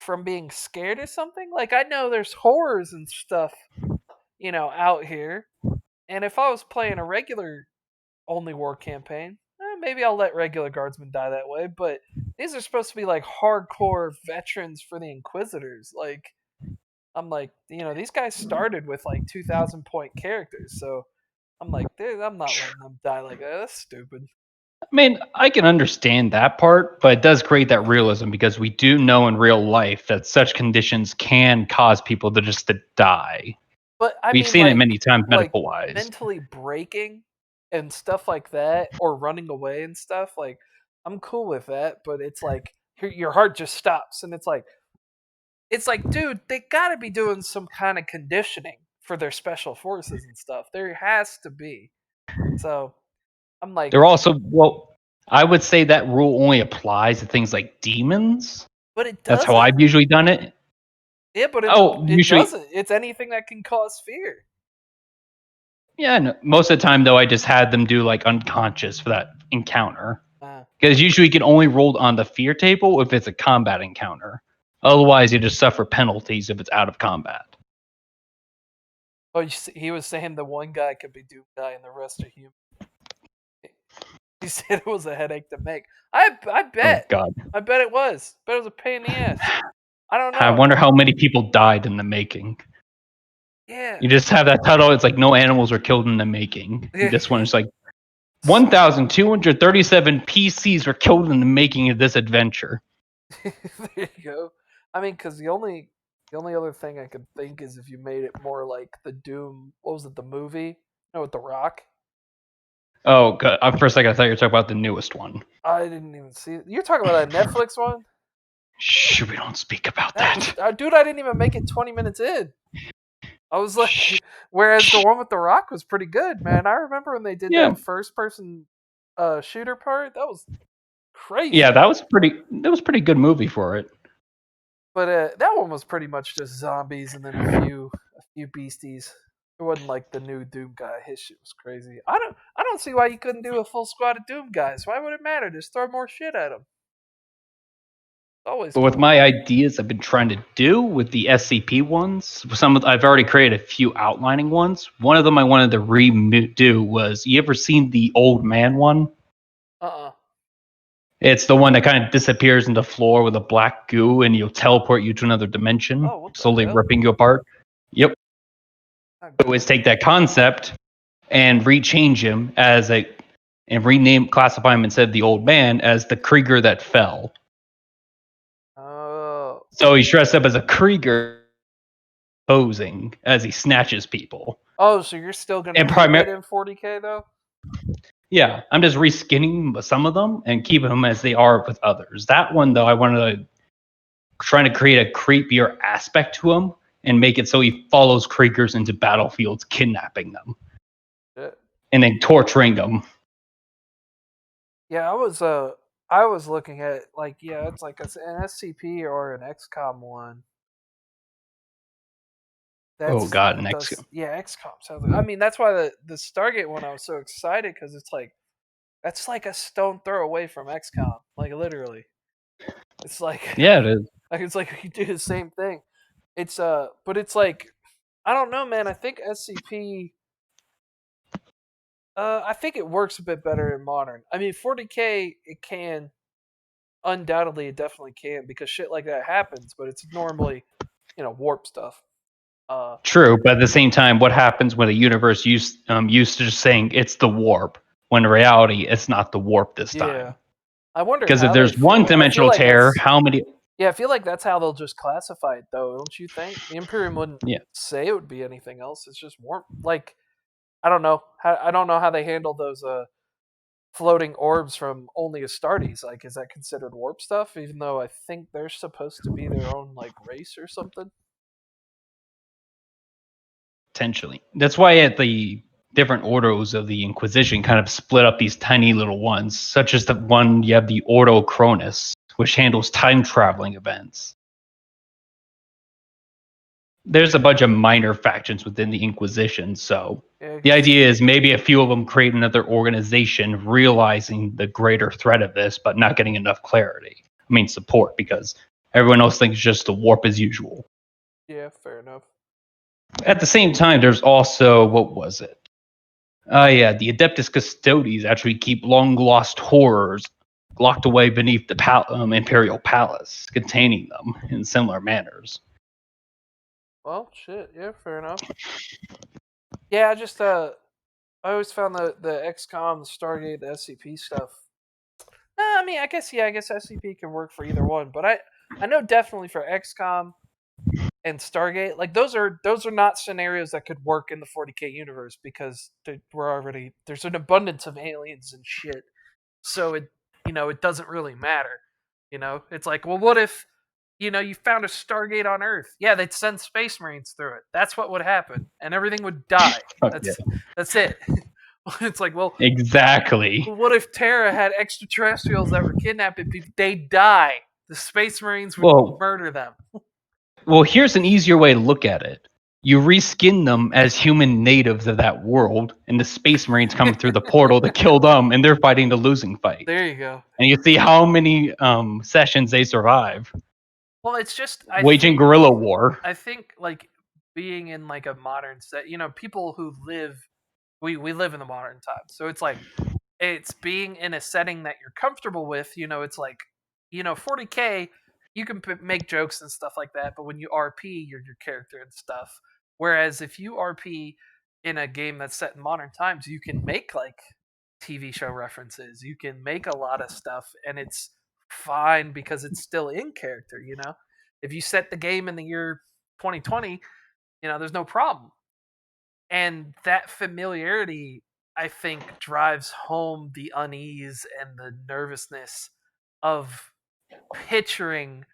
from being scared of something. Like I know there's horrors and stuff, out here. And if I was playing a regular only war campaign, maybe I'll let regular guardsmen die that way. But these are supposed to be like hardcore veterans for the Inquisitors. Like I'm like, these guys started with like 2,000 point characters, so I'm like, dude, I'm not letting them die like that. That's stupid. I mean, I can understand that part, but it does create that realism because we do know in real life that such conditions can cause people to die. But I We've mean, seen it many times like medical wise. mentally breaking and stuff like that, or running away and stuff. Like I'm cool with that, but it's like your heart just stops, and it's like, dude, they got to be doing some kind of conditioning for their special forces and stuff. There has to be. So I'm like, They're also, well, I would say that rule only applies to things like demons. but it That's how doesn't. I've usually done it. Yeah, but Oh, it usually, doesn't. It's anything that can cause fear. yeah. No, most of the time, though, I just had them do like unconscious for that encounter. Uh, Because usually you can only roll on the fear table if it's a combat encounter. Otherwise, you just suffer penalties if it's out of combat. oh, he was saying the one guy could be Doom Guy and the rest are human. He said it was a headache to make. I Oh bet. God. I bet it was. Bet it was a pain in the ass. I don't I know. wonder how many people died in the making. Yeah. You just have that title. It's like no animals were killed in the making. And Yeah. this one is like 1,237 PCs were killed in the making of this adventure. There you go. I mean, because the only other thing I could think is if you made it more like the Doom. What was it? The movie? No, with the Rock. Oh, God. For a second, I thought you were talking about the newest one. I didn't even see it. You're talking about a Netflix one? Shh, we don't speak about That was, that. dude. I didn't even make it 20 minutes in. I was Shh, like, whereas the shh. one with the Rock was pretty good, man. I remember when they did Yeah, that first person shooter part. That was yeah, crazy. that was pretty. That was a pretty good movie for it. But that one was pretty much just zombies and then a few beasties. It wasn't like the new Doom guy. His shit was crazy. I don't see why you couldn't do a full squad of Doom guys. Why would it matter? Just throw more shit at them. It's always But with cool. my ideas, I've been trying to do with the SCP ones. I've already created a few outlining ones. One of them I wanted to redo was, you ever seen the old man one? Uh. It's the one that kind of disappears in the floor with a black goo, and he'll teleport you to another dimension, Oh, what the slowly hell? ripping you apart. Yep. Not So is good. take that concept and rechange him and rename, classify him instead of the old man as the Krieger that fell. Oh. So he's dressed up as a Krieger, posing as he snatches people. Oh, so you're still gonna And keep it primary, in 40K though? yeah, I'm just reskinning some of them and keeping them as they are with others. That one though, I wanted to trying to create a creepier aspect to him and make it so he follows Kriegers into battlefields, kidnapping them Shit. and then torturing them. Yeah, I was looking at like yeah, it's like an SCP or an XCOM one. Oh God, an X. XCOM sounds. I mean, that's why the Stargate one I was so excited because it's like that's like a stone throw away from XCOM, like literally. It's like Yeah, it is. like it's like you do the same thing. It's but it's like I don't know, man. I think SCP. I think it works a bit better in modern. I mean, 40K it can undoubtedly it definitely can because shit like that happens, but it's normally warp stuff. Uh, True, but at the same time, what happens when a universe used to just saying it's the warp, when in reality it's not the warp this yeah, time? I wonder Because if how they there's one feel it. I feel dimensional like tear, that's how many? yeah, I feel like that's how they'll just classify it, though. Don't you think? The Imperium wouldn't Yeah, say it would be anything else. It's just warp. Like I don't know. I don't know how they handle those floating orbs from only Astartes. Like, is that considered warp stuff? Even though I think they're supposed to be their own like race or something. potentially. That's why at the different orders of the Inquisition kind of split up these tiny little ones, such as the one you have the Ordo Cronus, which handles time traveling events. There's a bunch of minor factions within the Inquisition, so Yeah, the idea is maybe a few of them create another organization, realizing the greater threat of this, but not getting enough clarity. I mean, support, because everyone else thinks just the warp as usual. yeah, fair enough. At the same time, there's also, what was it? Yeah, the Adeptus Custodes actually keep long lost horrors locked away beneath the Imperial Palace, containing them in similar manners. Well, shit. Yeah, fair enough. Yeah, I always found the XCOM, the Stargate, the SCP stuff. I mean, I guess SCP can work for either one, but I know definitely for XCOM and Stargate, like those are not scenarios that could work in the 40K universe because we're already there's an abundance of aliens and shit. So it doesn't really matter. It's like, well, what if you found a Stargate on Earth? Yeah, they'd send Space Marines through it. That's what would happen, and everything would die. Fuck yeah. That's it. It's like, well, Exactly. what if Terra had extraterrestrials that were kidnapping people? They'd die. The Space Marines would Well, murder them. here's an easier way to look at it. You reskin them as human natives of that world, and the Space Marines come through the portal to kill them, and they're fighting the losing fight. There you go. And you see how many sessions they survive, Well, it's just waging guerrilla war. I think like being in like a modern set, people who live we live in the modern times. So it's like it's being in a setting that you're comfortable with, it's like 40K you can make jokes and stuff like that, but when you RP, you're your character and stuff. Whereas if you RP in a game that's set in modern times, you can make like TV show references. You can make a lot of stuff and it's fine because it's still in character. If you set the game in the year 2020, there's no problem. And that familiarity, I think, drives home the unease and the nervousness of picturing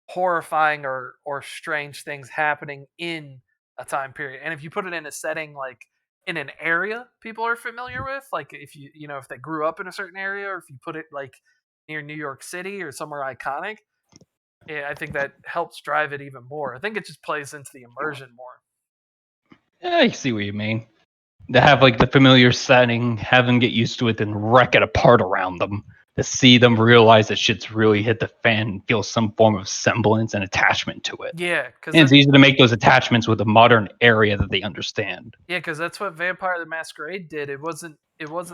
horrifying or strange things happening in a time period. And if you put it in a setting like in an area people are familiar with, like if if they grew up in a certain area, or if you put it like near New York City or somewhere iconic, yeah, I think that helps drive it even more. I think it just plays into the immersion more. I see what you mean. To have like the familiar setting, have them get used to it, then wreck it apart around them. To see them realize that shit's really hit the fan and feel some form of semblance and attachment to it. Yeah, because And it's easy to make those attachments with a modern area that they understand. that's what Vampire the Masquerade did. It wasn't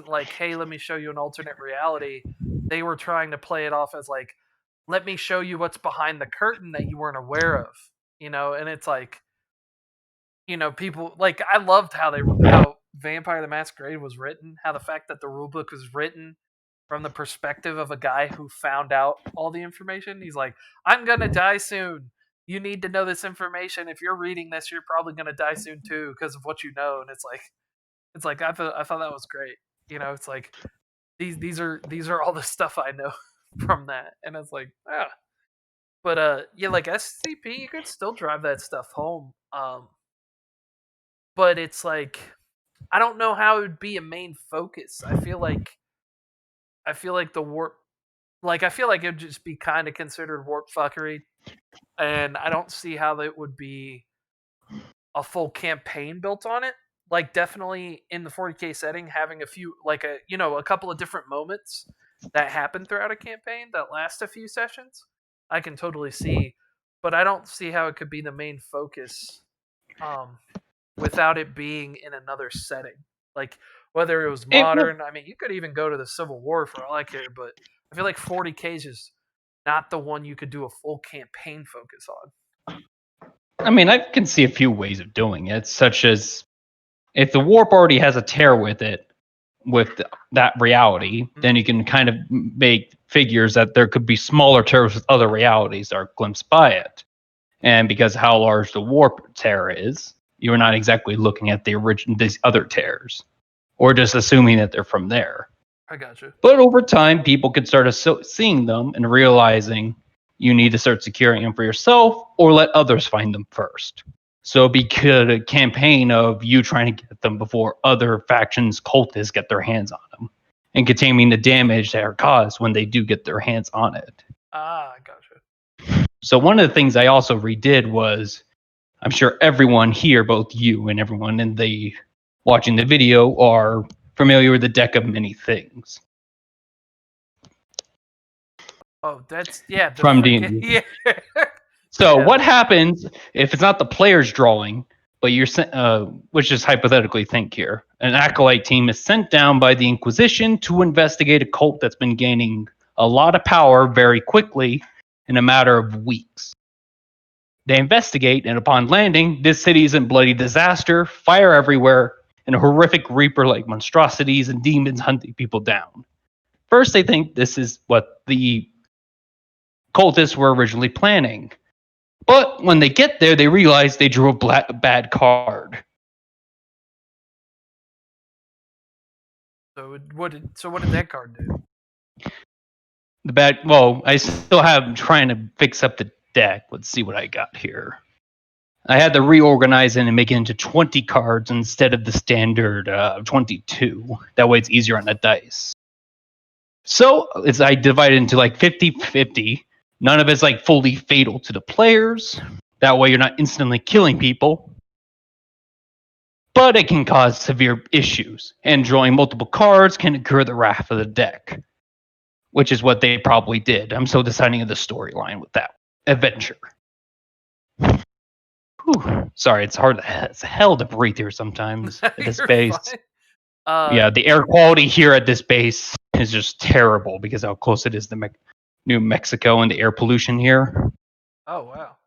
like, hey, let me show you an alternate reality. They were trying to play it off as like, let me show you what's behind the curtain that you weren't aware of. And it's like, people like I loved how Vampire the Masquerade was written, how the fact that the rulebook was written from the perspective of a guy who found out all the information. He's like, I'm gonna die soon. You need to know this information. If you're reading this, you're probably gonna die soon too because of what you know. And it's like I thought that was great. It's like these are all the stuff I know from that, and it's like but yeah, like SCP, you could still drive that stuff home. But it's like I don't know how it would be a main focus. I feel like the warp, like I feel like it'd just be kind of considered warp fuckery, and I don't see how that would be a full campaign built on it. Like definitely in the 40K setting, having a few like a couple of different moments that happen throughout a campaign that last a few sessions, I can totally see, but I don't see how it could be the main focus um, without it being in another setting. Like whether it was It would. modern, I mean, you could even go to the Civil War for all I care, but I feel like 40K is just not the one you could do a full campaign focus on. I mean, I can see a few ways of doing it, such as if the warp already has a tear with it, with that reality, then you can kind of make figures that there could be smaller tears with other realities that are glimpsed by it. And because how large the warp tear is, you're not exactly looking at the original these other tears, or just assuming that they're from there. I got you. But over time, people could start seeing them and realizing you need to start securing them for yourself or let others find them first. So it be a campaign of you trying to get them before other factions, cultists get their hands on them and containing the damage that are caused when they do get their hands on it. Ah, I got you. So one of the things I also redid was I'm sure everyone here, both you and everyone in the watching the video, are familiar with the deck of many things. Oh, that's yeah, the From freaking D&D. yeah. So Yeah. what happens if it's not the players drawing, but you're which is hypothetically think here, an acolyte team is sent down by the Inquisition to investigate a cult that's been gaining a lot of power very quickly in a matter of weeks. They investigate, and upon landing, this city is in bloody disaster, fire everywhere, and horrific reaper-like monstrosities and demons hunting people down. First, they think this is what the cultists were originally planning. But when they get there, they realize they drew a bad card. What did that card do? I still have trying to fix up the deck. Let's see what I got here. I had to reorganize it and make it into 20 cards instead of the standard 22. That way it's easier on the dice. So I divided into like 50-50. None of it's like fully fatal to the players. That way you're not instantly killing people. But it can cause severe issues, and drawing multiple cards can incur the wrath of the deck, which is what they probably did. I'm still deciding of the storyline with that adventure. Whew. Sorry, it's hell to breathe here sometimes at this You're base. fine. Yeah, the air quality here at this base is just terrible because how close it is to New Mexico and the air pollution here. Oh wow.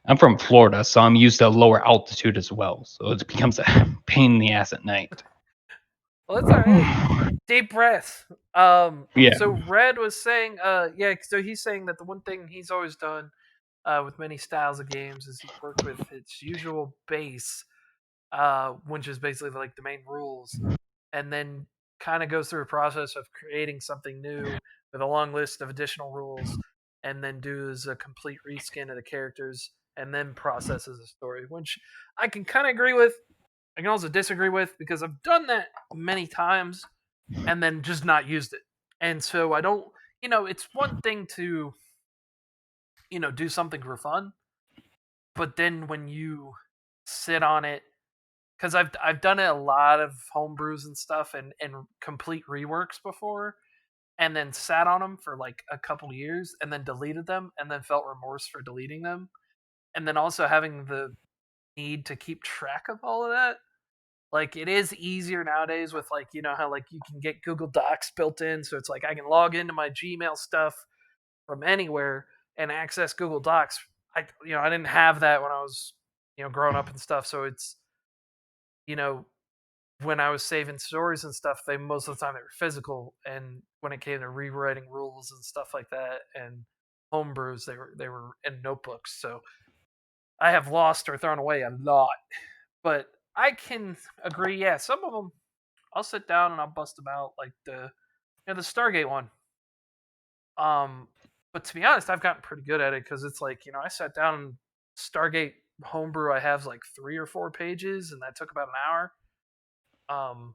I'm from Florida, so I'm used to lower altitude as well. So it becomes a pain in the ass at night. Well, that's all right. Deep breath. Yeah. So Red was saying, yeah. So he's saying that the one thing he's always done, with many styles of games, is he's worked with its usual base, which is basically like the main rules, and then kind of goes through a process of creating something new with a long list of additional rules, and then does a complete reskin of the characters, and then processes a story, which I can kind of agree with. I can also disagree with because I've done that many times and then just not used it. And so I don't, it's one thing to, do something for fun, but then when you sit on it, because I've done it a lot of homebrews and stuff and complete reworks before, and then sat on them for like a couple years and then deleted them and then felt remorse for deleting them, and then also having the need to keep track of all of that. Like it is easier nowadays with like how like you can get Google Docs built in, so it's like I can log into my Gmail stuff from anywhere and access Google Docs. I didn't have that when I was growing up and stuff, so it's you know when I was saving stories and stuff, they most of the time they were physical, and when it came to rewriting rules and stuff like that and homebrews, they were in notebooks. So I have lost or thrown away a lot, but I can agree. Yeah, some of them I'll sit down and I'll bust them out, like the Stargate one. Um, but to be honest, I've gotten pretty good at it because it's like I sat down and Stargate homebrew. I have like 3 or 4 pages, and that took about an hour. Um,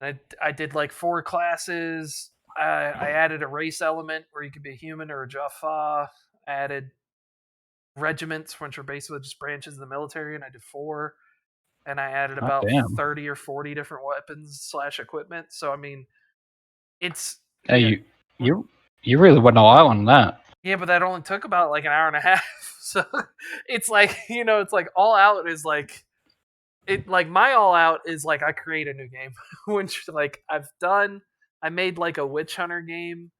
I did like 4 classes. I added a race element where you could be a human or a Jaffa. Added regiments, which are basically just branches of the military, and I did 4, and I added Oh, about damn. 30 or 40 different weapons / equipment. So I mean, it's Hey, yeah, you really went all out on that. yeah, but that only took about like an hour and a half. So it's like it's like all out is like it like my all out is like I create a new game, which like I made like a witch hunter game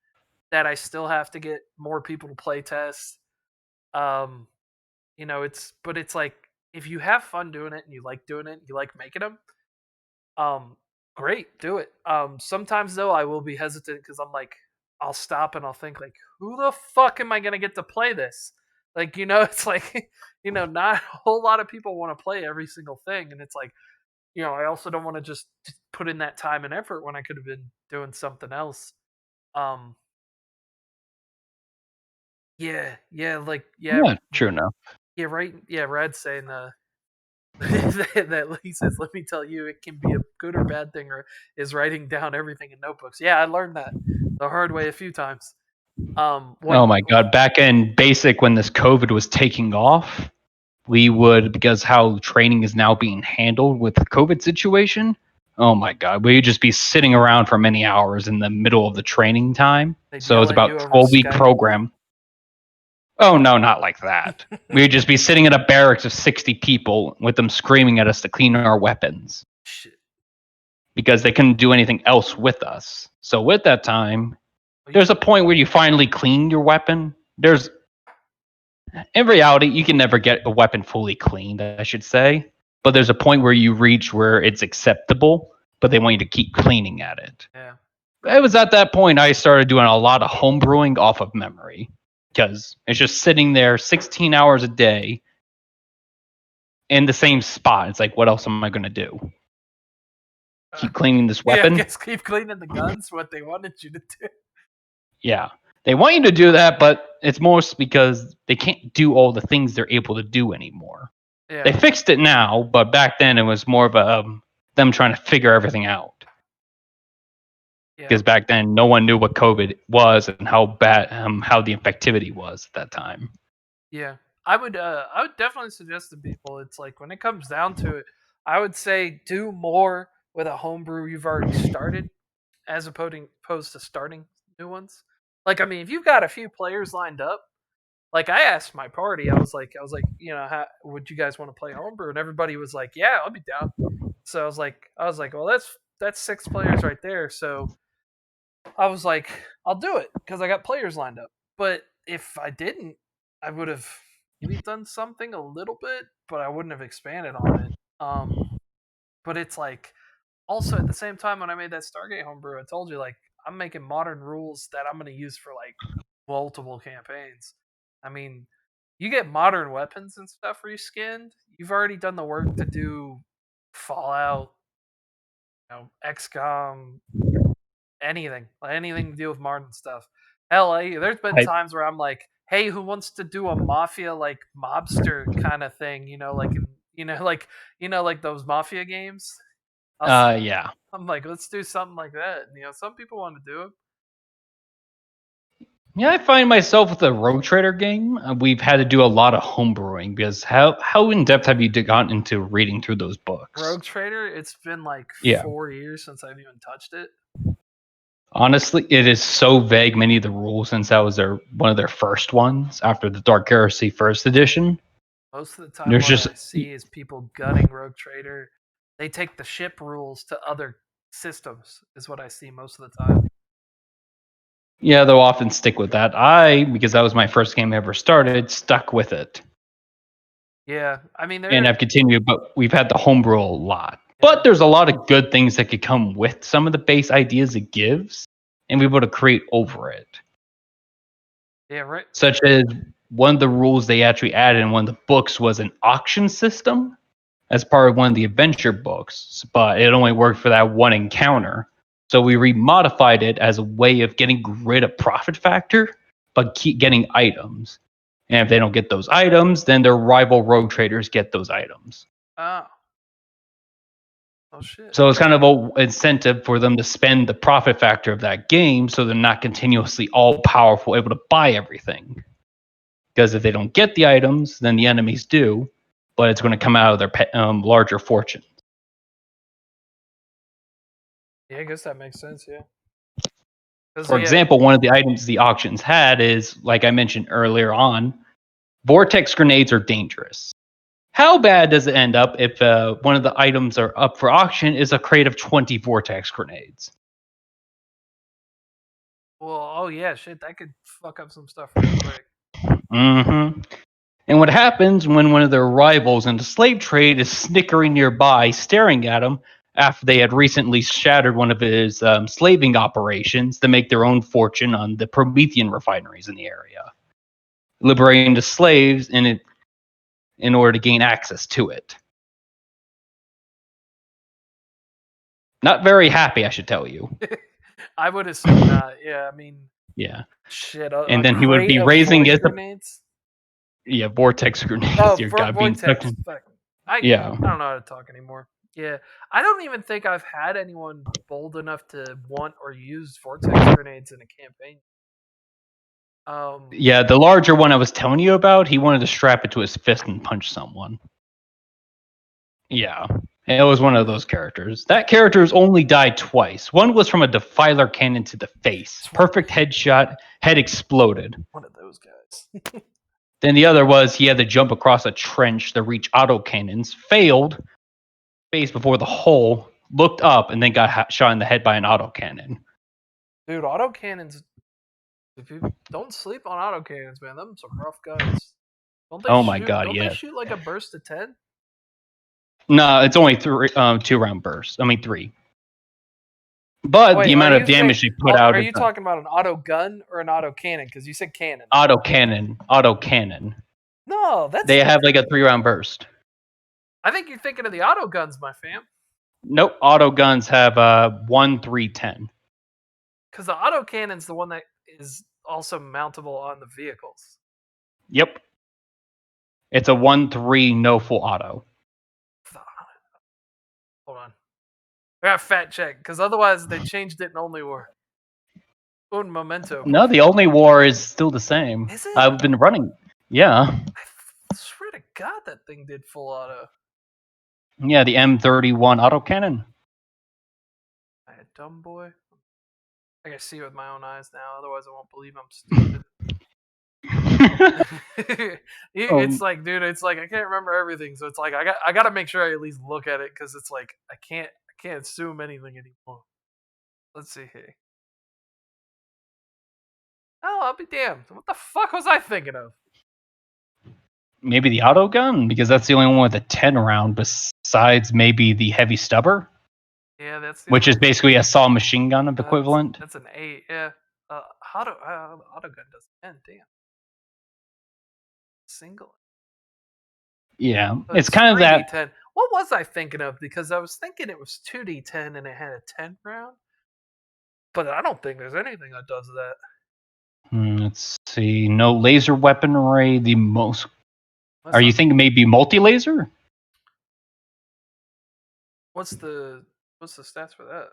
that I still have to get more people to play test. Um, it's like if you have fun doing it and you like doing it, and you like making them, um, great, do it. Sometimes though I will be hesitant because I'm like, I'll stop and I'll think like, who the fuck am I gonna get to play this? Like, it's like, not a whole lot of people want to play every single thing, and it's like, I also don't want to just put in that time and effort when I could have been doing something else. Um, yeah, Yeah, true enough. yeah, right, yeah. Rad's saying that he says, "Let me tell you, it can be a good or bad thing." Or is writing down everything in notebooks. Yeah, I learned that the hard way a few times. Oh When my god, back in basic when this COVID was taking off, we would, because how training is now being handled with the COVID situation. Oh my god, we'd just be sitting around for many hours in the middle of the training time. they'd So yell it's at about you over 12-week Skype. program. Oh no, not like that. We'd just be sitting in a barracks of 60 people with them screaming at us to clean our weapons Shit. because they couldn't do anything else with us. So with that time, Well, there's a point where you finally clean your weapon. There's In reality, you can never get a weapon fully cleaned, I should say. But there's a point where you reach where it's acceptable, but they want you to keep cleaning at it. yeah, It was at that point I started doing a lot of homebrewing off of memory because it's just sitting there 16 hours a day in the same spot. It's like, what else am I going to do? Keep cleaning this yeah. I weapon? guess keep cleaning the guns. What they wanted you to do. Yeah. They want you to do that, but it's most because they can't do all the things they're able to do anymore. They Yeah, fixed it now, but back then it was more of a them trying to figure everything out. yeah, Because back then no one knew what COVID was and how bad how the infectivity was at that time. yeah. I would definitely suggest to people. It's like when it comes down to it, I would say do more with a homebrew you've already started as opposed to starting new ones. Like, I mean, if you've got a few players lined up, like I asked my party, I was like, would you guys want to play homebrew? And everybody was like, yeah, I'll be down. So I was like, well, that's 6 players right there. So I was like, I'll do it because I got players lined up. But if I didn't, I would have maybe done something a little bit, but I wouldn't have expanded on it. But it's like also at the same time when I made that Stargate homebrew, I told you like I'm making modern rules that I'm going to use for like multiple campaigns. I mean, you get modern weapons and stuff reskinned. You've already done the work to do Fallout, XCOM, anything to do with modern stuff. Hell, there's been I, times where I'm like, hey, who wants to do a mafia like mobster kind of thing? Like those mafia games. yeah. I'm like, let's do something like that. Some people want to do it. Yeah, I find myself with the Rogue Trader game. We've had to do a lot of homebrewing because how in depth have you gotten into reading through those books? Rogue Trader, it's been like Yeah, 4 years since I've even touched it. honestly, it is so vague. Many of the rules since that was one of their first ones after the Dark Heresy First Edition. Most of the time, There's what just I see is people gutting Rogue Trader. They take the ship rules to other systems, is what I see most of the time. yeah, they'll often stick with that. Because that was my first game I ever started, stuck with it. Yeah, I mean, And they're I've continued, but we've had to homebrew a lot. yeah, But there's a lot of good things that could come with some of the base ideas it gives, and be able to create over it. yeah, right. Such as one of the rules they actually added in one of the books was an auction system as part of one of the adventure books, but it only worked for that one encounter. So we remodified it as a way of getting rid of profit factor, but keep getting items. And if they don't get those items, then their rival rogue traders get those items. Oh, oh shit. So it's kind of a incentive for them to spend the profit factor of that game so they're not continuously all powerful, able to buy everything. Because if they don't get the items, then the enemies do, but it's going to come out of their larger fortune. Yeah, I guess that makes sense. Yeah. For example, one of the items the auctions had is, like I mentioned earlier on, vortex grenades are dangerous. How bad does it end up if one of the items are up for auction is a crate of 20 vortex grenades? Well, oh yeah, shit, that could fuck up some stuff real quick. Mm-hmm. And what happens when one of their rivals in the slave trade is snickering nearby, staring at him after they had recently shattered one of his slaving operations to make their own fortune on the Promethean refineries in the area, liberating the slaves in order to gain access to it. Not very happy, I should tell you. I would assume not. Yeah, I mean, Yeah. shit. And then he would be raising his grenades. Yeah, vortex grenades. Oh, Dear God, being vortex. I don't know how to talk anymore. Yeah, I don't even think I've had anyone bold enough to want or use vortex grenades in a campaign. Yeah, the larger one I was telling you about, he wanted to strap it to his fist and punch someone. Yeah, it was one of those characters. That character's only died twice. One was from a defiler cannon to the face. Perfect headshot, head exploded. One of those guys. Then the other was he had to jump across a trench to reach autocannons, failed, face before the hole, looked up, and then got shot in the head by an autocannon. Dude, autocannons. If you don't sleep on autocannons, man, them some rough guns. Don't they my God, don't yeah. they shoot like a burst of 10? No, it's only 2-round bursts. I mean 3. But Wait, the amount of damage they put out. Are you talking about an auto gun or an auto cannon? Because you said cannon. Autocannon. No, they have like a 3-round burst. I think you're thinking of the auto guns, my fam. Nope, auto guns have 1, 3, 10. Because the auto cannon's the one that is also mountable on the vehicles. Yep. It's a 1, 3, no full auto. Hold on. I got fat check, because otherwise they changed it in Only War. Un momento. No, the Only War is still the same. Is it? I've been running. Yeah. I swear to God that thing did full auto. Yeah, the M31 autocannon. I a dumb boy. I gotta see it with my own eyes now, otherwise I won't believe I'm stupid. It's like, dude, it's like I can't remember everything, so it's like I gotta make sure I at least look at it, because it's like I can't assume anything anymore. Let's see here. Oh, I'll be damned. What the fuck was I thinking of? Maybe the auto gun, because that's the only one with a 10 round besides maybe the heavy stubber. Yeah, that's which is basically a saw machine gun of equivalent. That's an 8. Yeah, auto gun does 10. Damn. Single. Yeah, it's kind of that. 10. What was I thinking of? Because I was thinking it was 2d10 and it had a 10 round. But I don't think there's anything that does that. Let's see. No laser weaponry. The most. Are you thinking maybe multi-laser? What's the stats for that?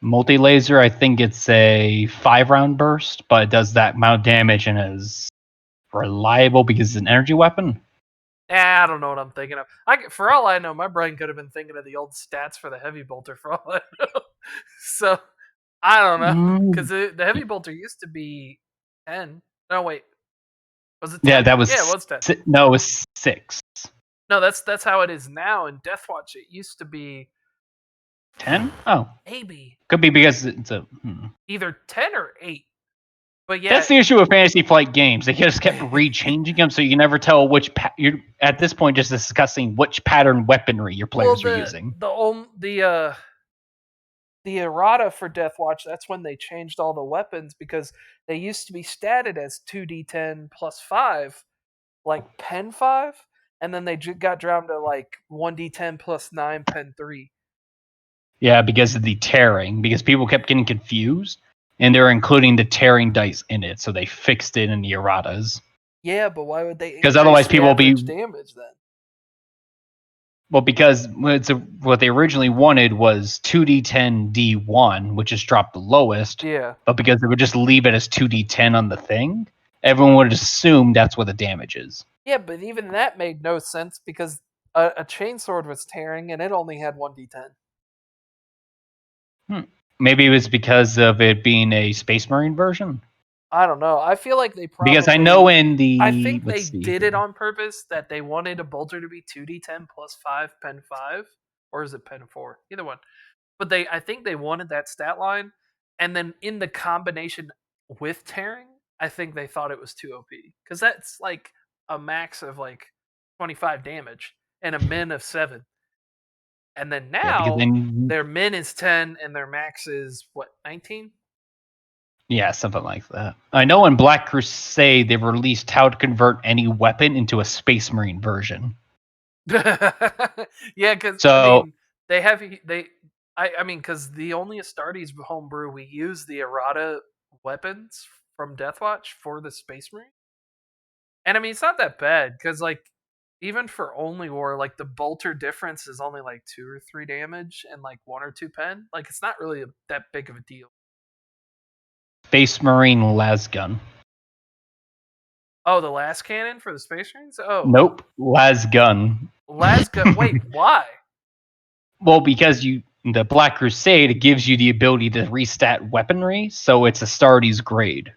Multi-laser, I think it's a 5-round burst, but it does that amount of damage and is reliable because it's an energy weapon. I don't know what I'm thinking of. For all I know, my brain could have been thinking of the old stats for the heavy bolter. For all I know, so I don't know, because the heavy bolter used to be 10. No, wait, was it 10? Yeah, that was. Yeah, it was 10. No, it was 6. No, that's how it is now. In Deathwatch, it used to be 10. Oh, maybe could be because it's a either 10 or 8. But yeah, that's the issue with Fantasy Flight games. They just kept rechanging them, so you can never tell which. You're at this point just discussing which pattern weaponry your players are using. The errata for Deathwatch, that's when they changed all the weapons, because they used to be statted as 2d10 plus 5, like pen 5, and then they got dropped to like 1d10 plus 9 pen 3. Yeah, because of the tearing. Because people kept getting confused, and they're including the tearing dice in it, so they fixed it in the erratas. Yeah, but why would they? Because otherwise, people will be damage then. Well, because what they originally wanted was 2d10 d1, which is dropped the lowest. Yeah. But because they would just leave it as 2d10 on the thing, everyone would assume that's what the damage is. Yeah, but even that made no sense because a chainsword was tearing and it only had 1d10. Maybe it was because of it being a Space Marine version. I don't know. I feel like they Because I know probably. in I the think they let's see did it here. on purpose that they wanted a bolter to be 2d10 plus 5 pen 5, or is it pen 4? Either one. But I think they wanted that stat line, and then in the combination with tearing, I think they thought it was too OP because that's like a max of like 25 damage and a min of 7, and then Yeah, because now then their min is 10 and their max is what, 19. yeah, something like that. I know in Black Crusade they released how to convert any weapon into a Space Marine version. Yeah, because I So mean they have they. I mean, because the only Astartes homebrew we use the errata weapons from Deathwatch for the Space Marine. And I mean, it's not that bad because, like, even for only war, like the bolter difference is only like 2 or 3 damage and like 1 or 2 pen. Like, it's not really that big of a deal. Space Marine Lasgun. Oh, the last cannon for the Space Marines? Oh, Nope, Lasgun. Lasga. Wait, why? Well, because the Black Crusade, it gives you the ability to restat weaponry, so it's Astartes grade.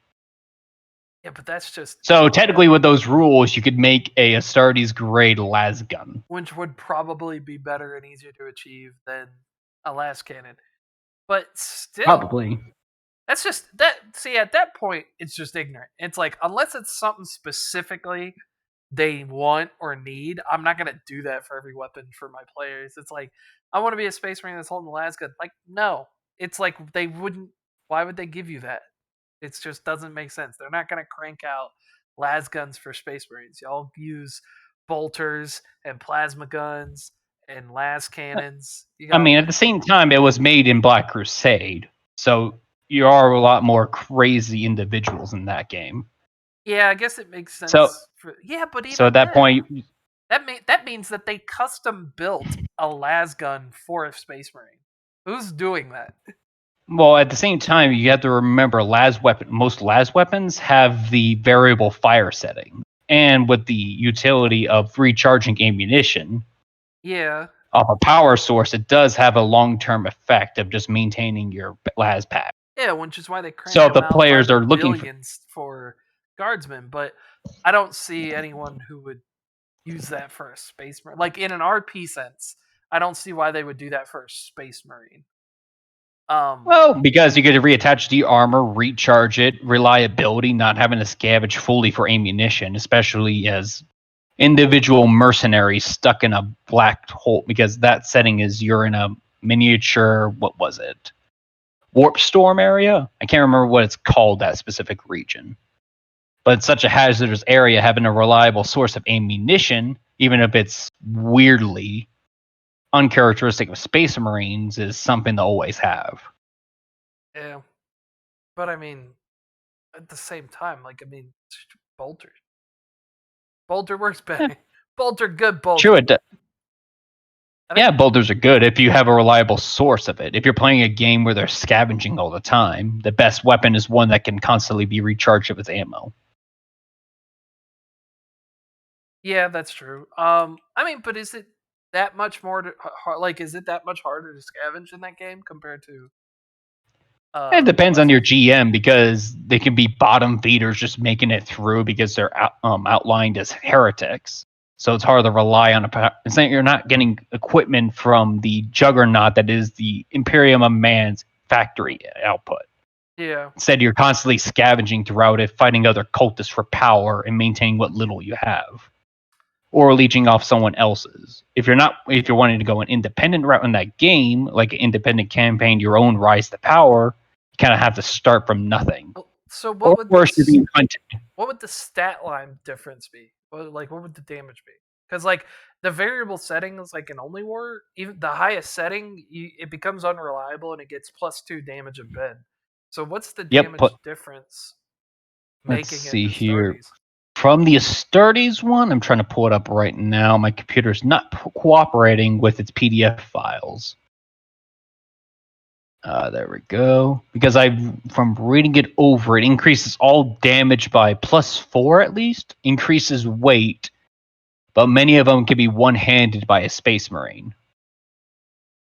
Yeah, but that's just So technically, yeah, with those rules, you could make a Astartes grade lasgun. which would probably be better and easier to achieve than a last cannon. But still, Probably. that's just that. See, at that point, it's just ignorant. It's like unless it's something specifically they want or need, I'm not gonna do that for every weapon for my players. It's like I want to be a space marine that's holding the las gun. Like no, it's like they wouldn't. Why would they give you that? It just doesn't make sense. They're not gonna crank out las guns for space marines. Y'all use bolters and plasma guns and las cannons. You I got mean, at the same time, it was made in Black Crusade, so you are a lot more crazy individuals in that game. yeah. I guess it makes So, sense for yeah, but so at even that then, point, that means that they custom built a las gun for a space marine. Who's doing that? well, at the same time, you have to remember most las weapons have the variable fire setting, and with the utility of recharging ammunition Yeah, off a power source, it does have a long-term effect of just maintaining your las pack. yeah, which is why they So crank if the them out by players the are looking for, billions for guardsmen. But I don't see anyone who would use that for a space marine. Like in an RP sense, I don't see why they would do that for a space marine. Um, well, because you get to reattach the armor, recharge it, reliability, not having to scavenge fully for ammunition, especially as individual mercenaries stuck in a black hole, because that setting is you're in a miniature, what was it? Warp storm area? I can't remember what it's called, that specific region. But it's such a hazardous area, having a reliable source of ammunition, even if it's weirdly uncharacteristic of space marines, is something to always have. yeah, but I mean, at the same time, like I mean, bolter, bolter works Yeah, better. Bolter, good true, bolter. it I think yeah, boulders are good if you have a reliable source of it. If you're playing a game where they're scavenging all the time, the best weapon is one that can constantly be recharged with ammo. yeah, that's true. I mean, but is it that much more like? Is it that much harder to scavenge in that game compared to It depends on last your one? GM because they can be bottom feeders just making it through because they're outlined as heretics. So it's hard to rely on it's not, you're not getting equipment from the juggernaut that is the Imperium of Man's factory output. Yeah. Instead, you're constantly scavenging throughout it, fighting other cultists for power and maintaining what little you have, or leeching off someone else's. If you're wanting to go an independent route in that game, like an independent campaign, your own rise to power, you kind of have to start from nothing. So Or worse, you're being hunted. what would the stat line difference be? What would the damage be? Because like the variable settings, like in Only War, even the highest setting, it becomes unreliable and it gets +2 damage and bend. So what's the Yep. damage difference Let's making it see here. Astartes? From the Astartes one, I'm trying to pull it up right now. My computer's not cooperating with its PDF files. There we go. Because from reading it over, it increases all damage by +4 at least, increases weight, but many of them can be one-handed by a Space Marine.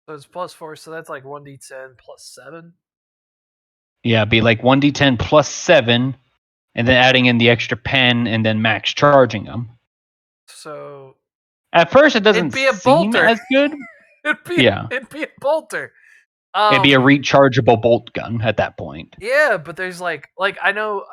So it's +4, so that's like 1d10 +7. Yeah, it'd be like 1d10 +7, and then adding in the extra pen, and then max charging them. So At first, it doesn't it'd be a seem bolter. as good. It'd be a bolter. It'd be a rechargeable bolt gun at that point. Yeah, but there's like I know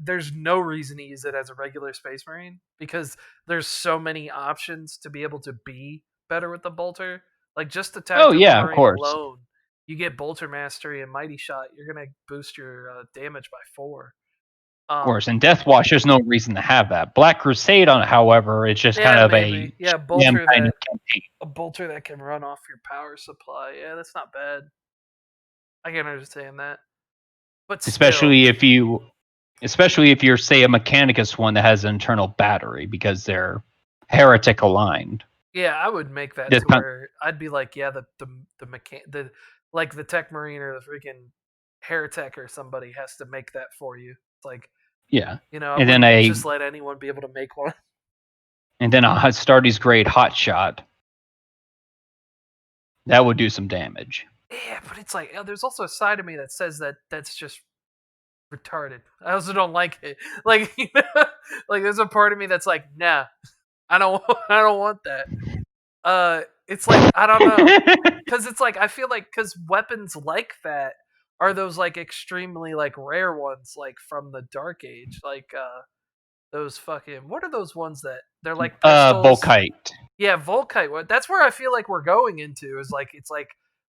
there's no reason to use it as a regular Space Marine because there's so many options to be able to be better with the bolter. Like just the Oh tactical yeah, of marine course. alone, you get bolter mastery and mighty shot. You're gonna boost your damage by 4. Of course, in Deathwatch, there's no reason to have that. Black Crusade, however, it's just kind Yeah, of maybe. a Yeah, sham bolter kind that of campaign. a bolter that can run off your power supply. Yeah, that's not bad. I can understand that. But still, Especially if you're, say, a Mechanicus one that has an internal battery because they're heretic aligned. yeah, I would make that This to kind, where I'd be like, yeah, the like the Tech Marine or the freaking Heretic or somebody has to make that for you. It's like, yeah, I and then wouldn't a just let anyone be able to make one. Astartes grade hotshot that would do some damage. Yeah, but it's like there's also a side of me that says that that's just retarded. I also don't like it. Like, like there's a part of me that's like, nah, I don't, I don't want that. It's like I don't know, because it's like I feel like because weapons like that are those like extremely like rare ones, like from the Dark Age, like those fucking what are those ones that they're like pistols? Volkite. Yeah, Volkite. That's where I feel like we're going into is like it's like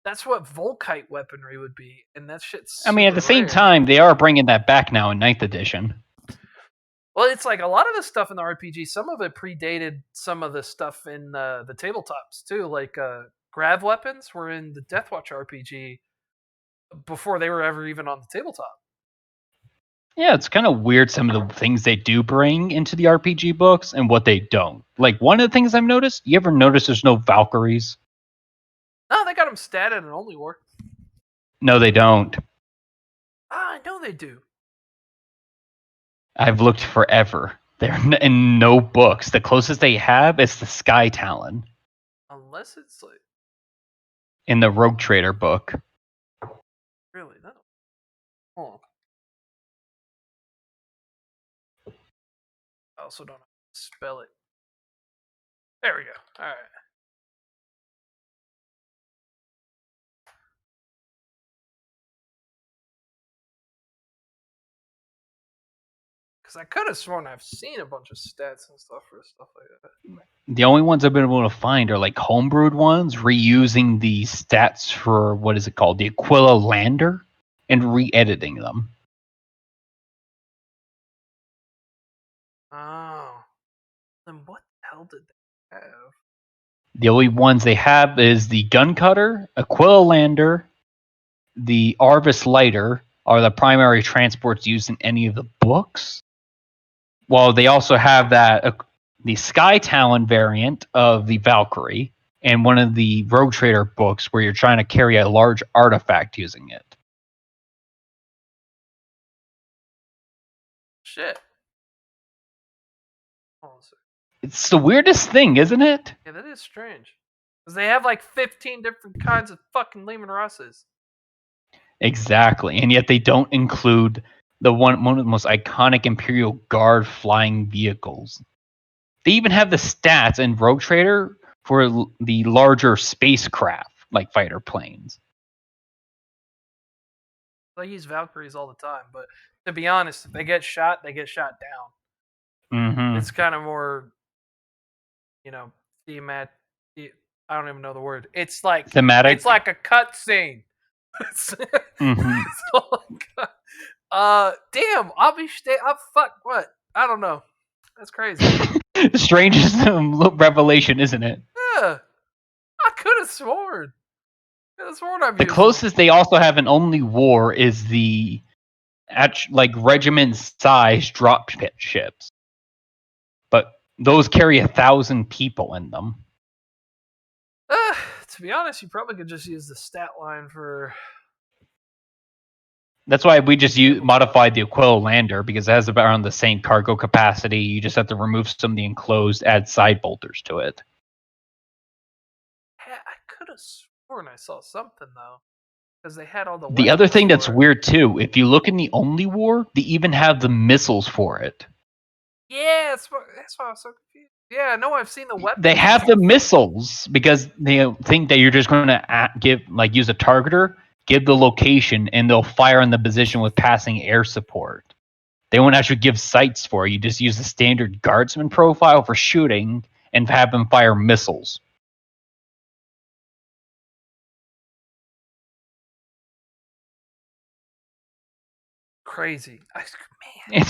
that's what Volkite weaponry would be, and that shit's I mean, at super the same rare. time, they are bringing that back now in 9th edition. Well, it's like a lot of the stuff in the RPG. Some of it predated some of the stuff in the tabletops too. Like grav weapons were in the Deathwatch RPG before they were ever even on the tabletop. Yeah, it's kind of weird some of the things they do bring into the RPG books and what they don't. Like, one of the things I've noticed, you ever notice there's no Valkyries? Oh, they got them statted in Only War. No, they don't. Ah, I know they do. I've looked forever. They're in no books. The closest they have is the Sky Talon Unless it's like in the Rogue Trader book. really no. Hold on. I also don't know how to spell it. There we go. All right. Because I could have sworn I've seen a bunch of stats and stuff for stuff like that. The only ones I've been able to find are like homebrewed ones, reusing the stats for what is it called? The Aquila Lander, and re-editing them. Oh. Then what the hell did they have? The only ones they have is the Gun Cutter, Aquila Lander, the Arvis Lighter are the primary transports used in any of the books. Well, they also have the Sky Talon variant of the Valkyrie, and one of the Rogue Trader books where you're trying to carry a large artifact using it. Shit. Hold on a second. It's the weirdest thing, isn't it? Yeah, that is strange. Because they have like 15 different kinds of fucking Lehman Russes. Exactly, and yet they don't include the one of the most iconic Imperial Guard flying vehicles. They even have the stats in Rogue Trader for the larger spacecraft, like fighter planes. I use Valkyries all the time, but to be honest, if they get shot down. Mm-hmm. It's kind of more, thematic. I don't even know the word. It's like Thematic. It's like a cutscene. Mm-hmm. Damn. I'll be fuck what? I don't know. That's crazy. The strangest revelation, isn't it? Yeah, I could have sworn. The closest they also have in Only War is the like regiment-sized drop ships, but those carry 1,000 people in them. To be honest, you probably could just use the stat line for That's why we just modified the Aquila lander because it has around the same cargo capacity. You just have to remove some of the enclosed, add side bolters to it. I could have sworn I saw something though, because they had all the. The other thing that's for it. weird too, if you look in the Only War, they even have the missiles for it. Yeah, that's why I was so confused. Yeah, no, I've seen the weapons. They have the missiles because they think that you're just going to use a targeter, give the location, and they'll fire in the position with passing air support. They won't actually give sights for it. You just use the standard guardsman profile for shooting and have them fire missiles. Crazy. Man.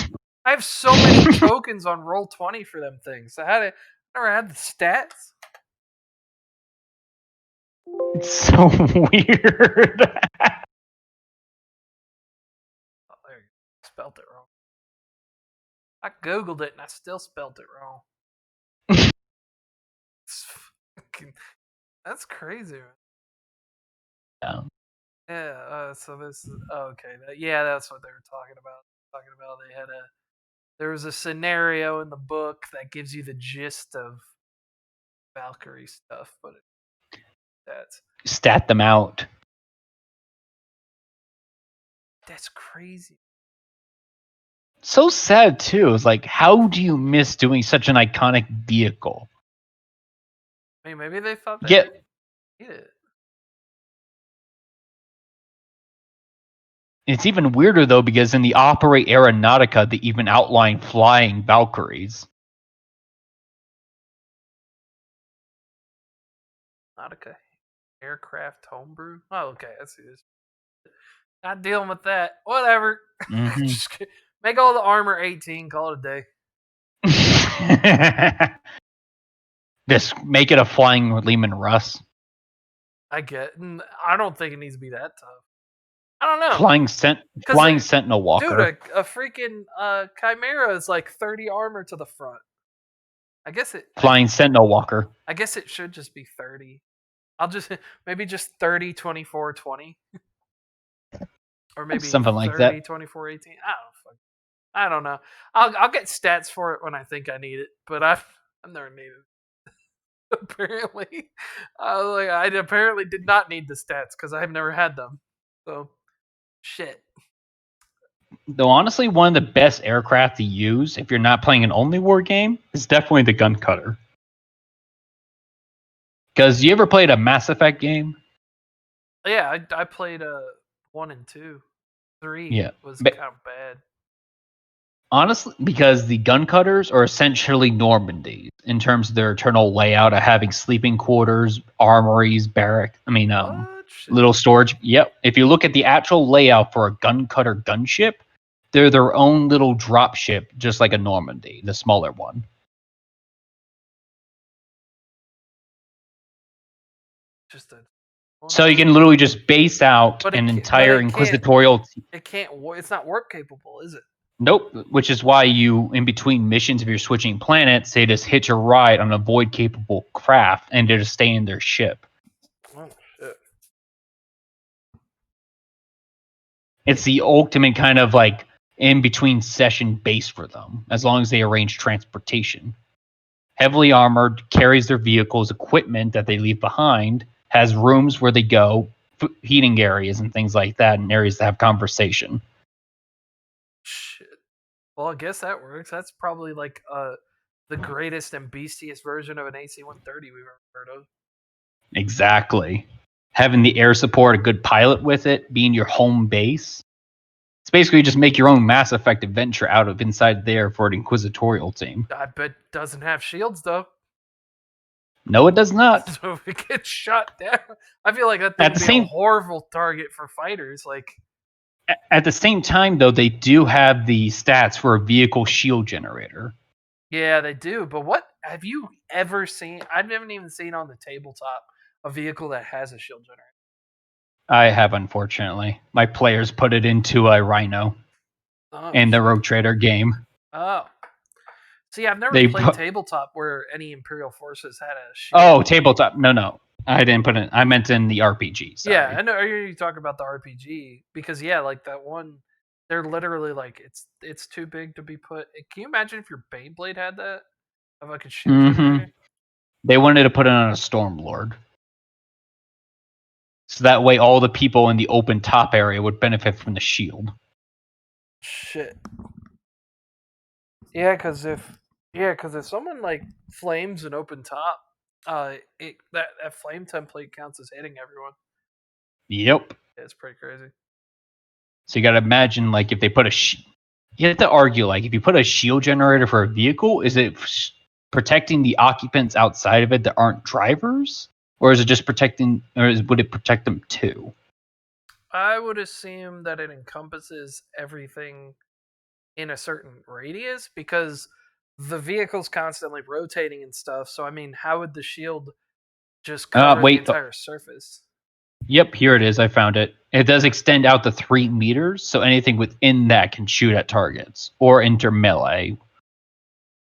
I have so many tokens on Roll20 for them things. I never had the stats. It's so weird. Oh, there you go. I spelled it wrong. I googled it and I still spelled it wrong. That's crazy. Yeah. Yeah. So this is okay. That's what they were talking about. There was a scenario in the book that gives you the gist of Valkyrie stuff, but that's Stat them out. That's crazy. So sad too. It's like, how do you miss doing such an iconic vehicle? I mean, maybe they thought they didn't need it. It's even weirder though because in the Operate Aeronautica, they even outline flying Valkyries. Nautica aircraft homebrew. Oh, okay. I see this. Not dealing with that. Whatever. Mm-hmm. Just make all the armor 18. Call it a day. Just make it a flying Lehman Russ. I don't think it needs to be that tough. I don't know. Flying Sentinel Walker. Dude, a freaking Chimera is like 30 armor to the front. I guess it. Flying Sentinel Walker. I guess it should just be 30. I'll just maybe just 30, 24, 20. Or maybe something 30, like that. 24, 18. I don't know. I'll get stats for it when I think I need it, but I've never needed it. Apparently. I apparently did not need the stats because I've never had them. So shit. Though honestly, one of the best aircraft to use if you're not playing an Only War game is definitely the Gun Cutter. Because you ever played a Mass Effect game? Yeah, I played 1 and 2. 3 was kind of bad. Honestly, because the gun cutters are essentially Normandies in terms of their internal layout of having sleeping quarters, armories, little storage. Yep. If you look at the actual layout for a gun cutter gunship, they're their own little drop ship, just like a Normandy, the smaller one. So you can literally just base out an entire inquisitorial. It can't. It's not work capable, is it? Nope. Which is why you, in between missions, if you're switching planets, they just hitch a ride on a void capable craft and they just stay in their ship. Oh shit! It's the ultimate kind of like in between session base for them, as long as they arrange transportation. Heavily armored, carries their vehicles, equipment that they leave behind, has rooms where they go, heating areas and things like that, and areas to have conversation. Shit. Well, I guess that works. That's probably like the greatest and beastiest version of an AC-130 we've ever heard of. Exactly. Having the air support, a good pilot with it, being your home base. It's basically just make your own Mass Effect adventure out of inside there for an inquisitorial team. I bet it doesn't have shields though. No, it does not. So if it gets shot down, I feel like that thing would be a horrible target for fighters. Like at the same time, though, they do have the stats for a vehicle shield generator. Yeah, they do. But what have you ever seen? I haven't even seen on the tabletop a vehicle that has a shield generator. I have, unfortunately. My players put it into a Rhino in the Rogue Trader game. Oh. See, I've never played tabletop where any Imperial forces had a shield. Oh, tabletop. No. I didn't put it. I meant in the RPG. Yeah, Sorry. I know. I hear you talk about the RPG because yeah, like that one, they're literally like it's too big to be put. Can you imagine if your Beyblade had that of like a shield Mm-hmm. generator? They wanted to put it on a Stormlord, so that way all the people in the open top area would benefit from the shield. Shit. Yeah, because if someone like flames an open top, that flame template counts as hitting everyone. Yep. Yeah, it's pretty crazy. So you got to imagine, like, if they put you have to argue, like, if you put a shield generator for a vehicle, is it protecting the occupants outside of it that aren't drivers, or is it just protecting, would it protect them too? I would assume that it encompasses everything in a certain radius because the vehicle's constantly rotating and stuff. So I mean, how would the shield just cover the Wait. entire surface? Yep, here it is. I found it. It does extend out to 3 meters, so anything within that can shoot at targets or enter melee.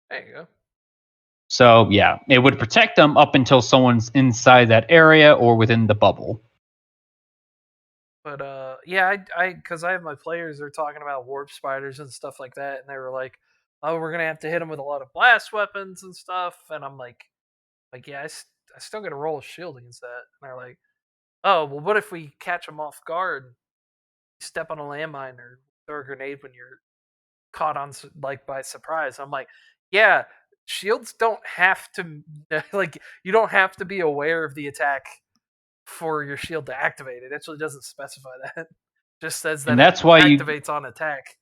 There you go. So yeah, it would protect them up until someone's inside that area or within the bubble. But yeah, because I have my players, they're talking about warp spiders and stuff like that, and they were like, "Oh, we're gonna have to hit them with a lot of blast weapons and stuff," and I'm like, yeah, I still got to roll a shield against that. And they're like, "Oh, well, what if we catch them off guard, step on a landmine, or throw a grenade when you're caught on like by surprise?" I'm like, "Yeah, shields don't have to like you don't have to be aware of the attack for your shield to activate. It actually doesn't specify that. Just says that And it that's why activates on attack."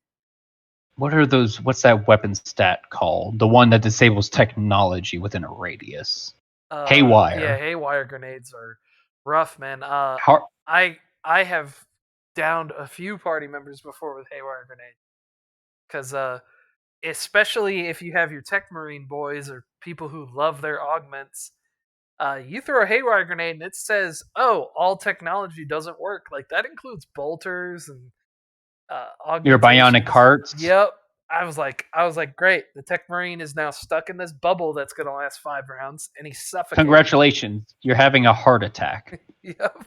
what are those, what's that weapon stat called? The one that disables technology within a radius. Yeah, Haywire. haywire grenades are rough, man. How, I have downed a few party members before with haywire grenades because especially if you have your tech marine boys or people who love their augments. You throw a haywire grenade and it says, "Oh, all technology doesn't work." Like that includes bolters and your bionic augmentations. hearts. Yep. I was like, great. The Tech Marine is now stuck in this bubble that's gonna last 5 rounds, and he's suffocating. Congratulations, you're having a heart attack. Yep.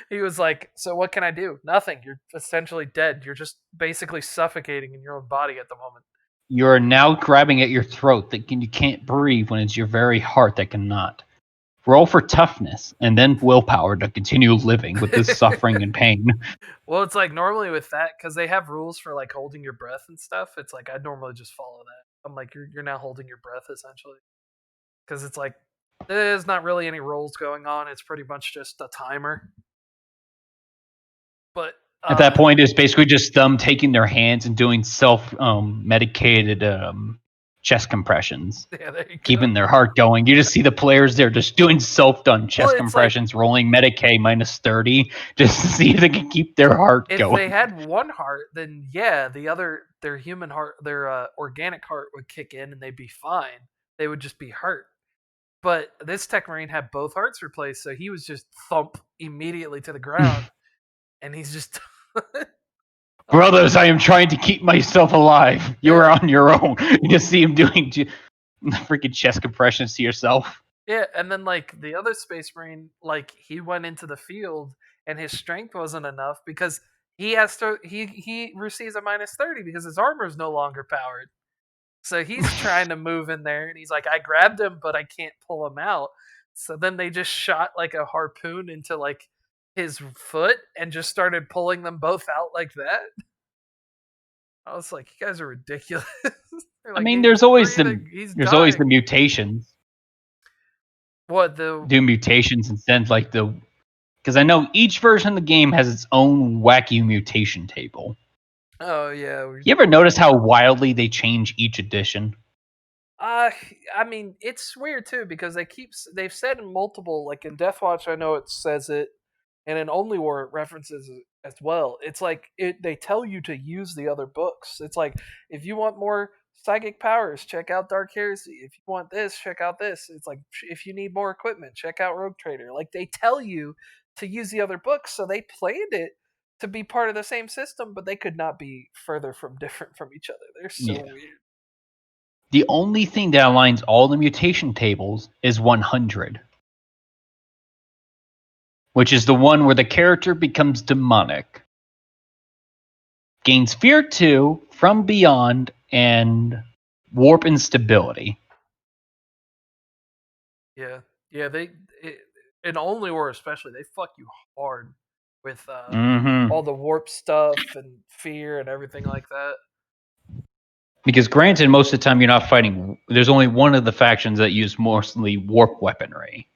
He was like, "So what can I do? Nothing. You're essentially dead. You're just basically suffocating in your own body at the moment." You're now grabbing at your throat that you can't breathe when it's your very heart that cannot. Roll for toughness and then willpower to continue living with this suffering and pain. Well, it's like normally with that because they have rules for like holding your breath and stuff. It's like I'd normally just follow that. I'm like, you're now holding your breath essentially because it's like there's not really any rolls going on. It's pretty much just a timer. But At that point, it's basically just them taking their hands and doing self medicated chest compressions, yeah, there you go. keeping their heart going. You just see the players there just doing self done chest Well, it's like compressions, rolling Medicaid minus 30, just to see if they can keep their heart if going. they had one heart, then yeah, their human heart, their organic heart would kick in and they'd be fine. They would just be hurt. But this Tech Marine had both hearts replaced, so he was just thump immediately to the ground, and he's just. Brothers, I am trying to keep myself alive. You're Yeah. on your own. You just see him doing freaking chest compressions to yourself. Yeah, and then like the other Space Marine, like he went into the field and his strength wasn't enough because he receives a minus 30 because his armor is no longer powered. So he's trying to move in there and he's like, I grabbed him, but I can't pull him out. So then they just shot like a harpoon into like his foot and just started pulling them both out like that. I was like, you guys are ridiculous. I Like, mean, he's there's always breathing, he's the dying. mutations. What the Do mutations and send like the, because I know each version of the game has its own wacky mutation table. Oh yeah. You ever notice how wildly they change each edition? I mean, it's weird too because they've said in multiple, like in Deathwatch, I know it says it, and in Only War it references it as well. It's like they tell you to use the other books. It's like if you want more psychic powers, check out Dark Heresy. If you want this, check out this. It's like if you need more equipment, check out Rogue Trader. Like they tell you to use the other books, so they planned it to be part of the same system, but they could not be further from different from each other. They're so Yeah. weird. The only thing that aligns all the mutation tables is 100. which is the one where the character becomes demonic, gains Fear 2, From Beyond, and Warp Instability. Yeah, yeah. In Only War especially, they fuck you hard with all the warp stuff and fear and everything like that. Because granted, most of the time you're not fighting. There's only one of the factions that use mostly warp weaponry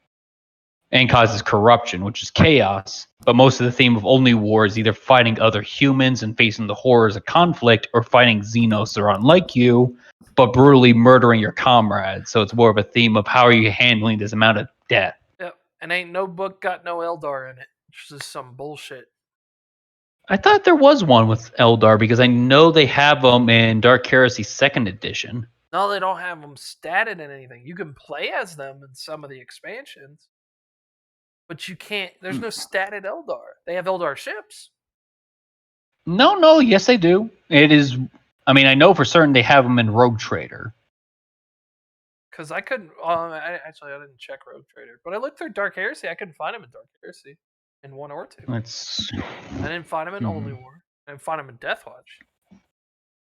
and causes corruption, which is chaos. But most of the theme of Only War is either fighting other humans and facing the horrors of conflict, or fighting Xenos that are unlike you, but brutally murdering your comrades. So it's more of a theme of how are you handling this amount of death. Yep, and ain't no book got no Eldar in it. It's just some bullshit. I thought there was one with Eldar because I know they have them in Dark Heresy 2nd Edition. No, they don't have them statted in anything. You can play as them in some of the expansions, but you can't. There's no statted Eldar. They have Eldar ships. No, yes, they do. It is. I mean, I know for certain they have them in Rogue Trader. Because I couldn't. I didn't check Rogue Trader, but I looked through Dark Heresy. I couldn't find him in Dark Heresy, in 1 or 2. Let's. I didn't find him in Only War. I didn't find him in Death Watch.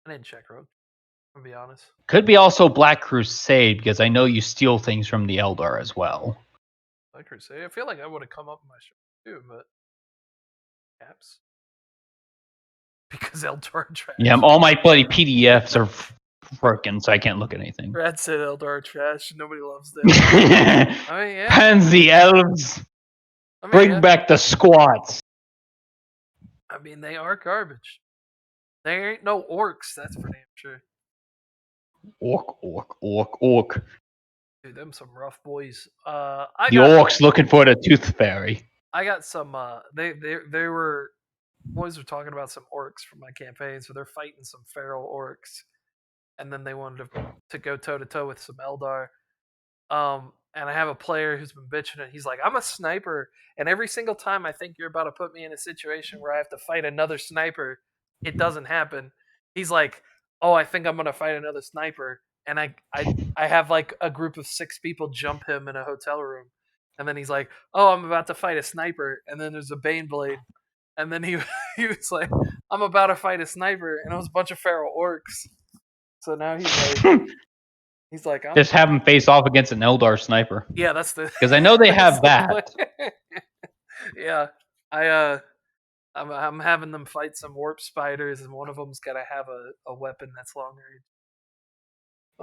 I didn't check Rogue. To be honest. Could be also Black Crusade because I know you steal things from the Eldar as well. Black Crusade. I feel like I would have come up in my show too, but caps because Eldar are trash. Yeah, all my bloody PDFs are broken, so I can't look at anything. Brad said Eldar are trash. Nobody loves them. I mean, yeah. Pansy elves. Bring back the squats. I mean, they are garbage. There ain't no orcs, that's for damn sure. Orc. Dude, them some rough boys. Orcs looking for the tooth fairy. I got some. They were boys were talking about some orcs from my campaign, so they're fighting some feral orcs, and then they wanted to go toe to toe with some Eldar. And I have a player who's been bitching it. He's like, I'm a sniper, and every single time I think you're about to put me in a situation where I have to fight another sniper, it doesn't happen. He's like, oh, I think I'm gonna fight another sniper, and I have like a group of 6 people jump him in a hotel room, and then he's like, oh, I'm about to fight a sniper, and then there's a Bane blade, and then he was like, I'm about to fight a sniper, and it was a bunch of feral orcs. So now he's like. He's like, just have him face off against an Eldar sniper. Yeah, that's the because I know they have that. Yeah, I'm having them fight some warp spiders, and one of them's got to have a weapon that's long range.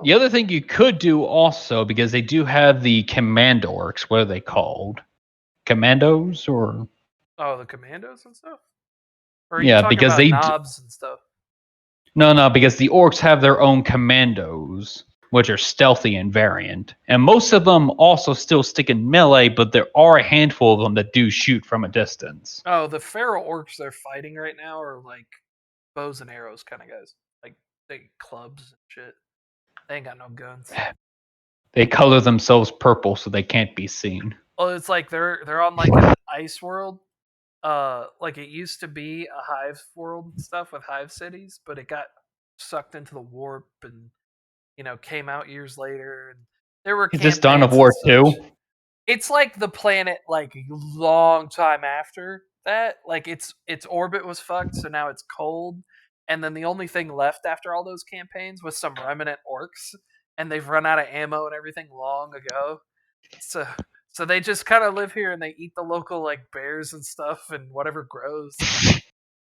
The other thing you could do also, because they do have the commando orcs. What are they called? Commandos or? Oh, the commandos and stuff. Or are yeah, you talking because about they knobs and stuff. No, because the orcs have their own commandos, which are stealthy and variant. And most of them also still stick in melee, but there are a handful of them that do shoot from a distance. Oh, the feral orcs they're fighting right now are like bows and arrows kind of guys. Like they clubs and shit. They ain't got no guns. They color themselves purple so they can't be seen. Well, it's like they're on like an ice world. Like it used to be a hive world and stuff with hive cities, but it got sucked into the warp and came out years later, and there were. Is this Dawn of War 2? It's like the planet, like long time after that. Like its orbit was fucked, so now it's cold, and then the only thing left after all those campaigns was some remnant orcs, and they've run out of ammo and everything long ago. So they just kind of live here, and they eat the local like bears and stuff and whatever grows,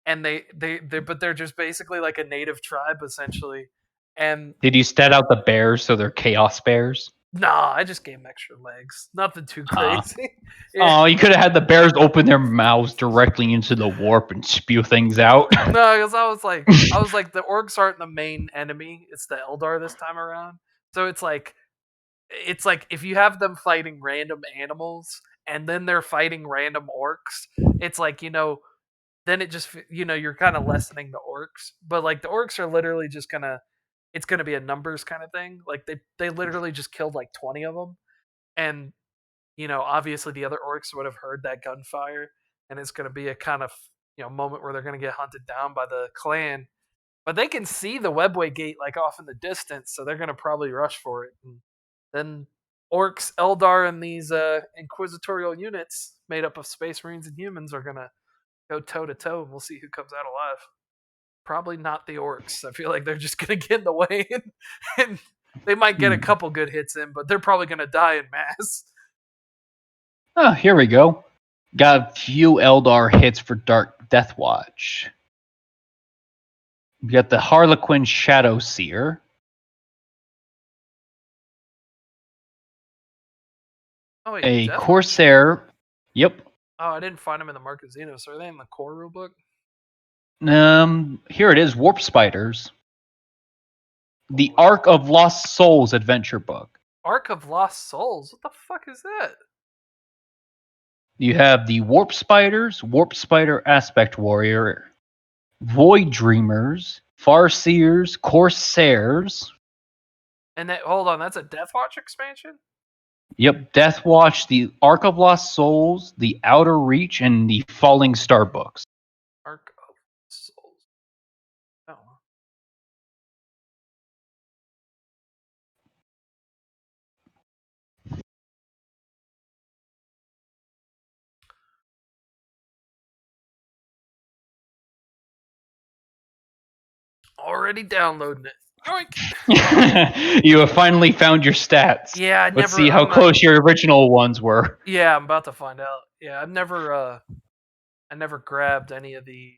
and but they're just basically like a native tribe essentially. And did you stat out the bears so they're chaos bears? Nah, I just gave them extra legs. Nothing too crazy. Yeah. Oh, you could have had the bears open their mouths directly into the warp and spew things out. No, because I was like, the orcs aren't the main enemy. It's the Eldar this time around. So it's like if you have them fighting random animals and then they're fighting random orcs, it's like then it just you're kind of lessening the orcs. But like the orcs are literally just it's gonna be a numbers kind of thing. Like they literally just killed like 20 of them, and obviously the other orcs would have heard that gunfire, and it's gonna be a kind of moment where they're gonna get hunted down by the clan. But they can see the webway gate like off in the distance, so they're gonna probably rush for it. And then Orcs, Eldar, and these inquisitorial units made up of Space Marines and humans are gonna go toe to toe, and we'll see who comes out alive. Probably not the Orcs. I feel like they're just gonna get in the way, and they might get a couple good hits in, but they're probably gonna die in mass. Oh, here we go. Got a few Eldar hits for Dark Deathwatch. We got the Harlequin Shadow Seer. Oh, wait, A Deathwatch? Corsair. Yep. Oh, I didn't find them in the Marquesinos. Are they in the core rulebook? Here it is. Warp Spiders. The Ark of Lost Souls adventure book. Ark of Lost Souls? What the fuck is that? You have the Warp Spiders, Warp Spider Aspect Warrior, Void Dreamers, Farseers, Corsairs. And that, hold on, that's a Deathwatch expansion? Yep, Deathwatch, the Ark of Lost Souls, the Outer Reach, and the Falling Star books. Ark of Souls. Oh. Already downloading it. Yoink. You have finally found your stats. Yeah, Let's see how close your original ones were. Yeah, I'm about to find out. Yeah, I never grabbed any of the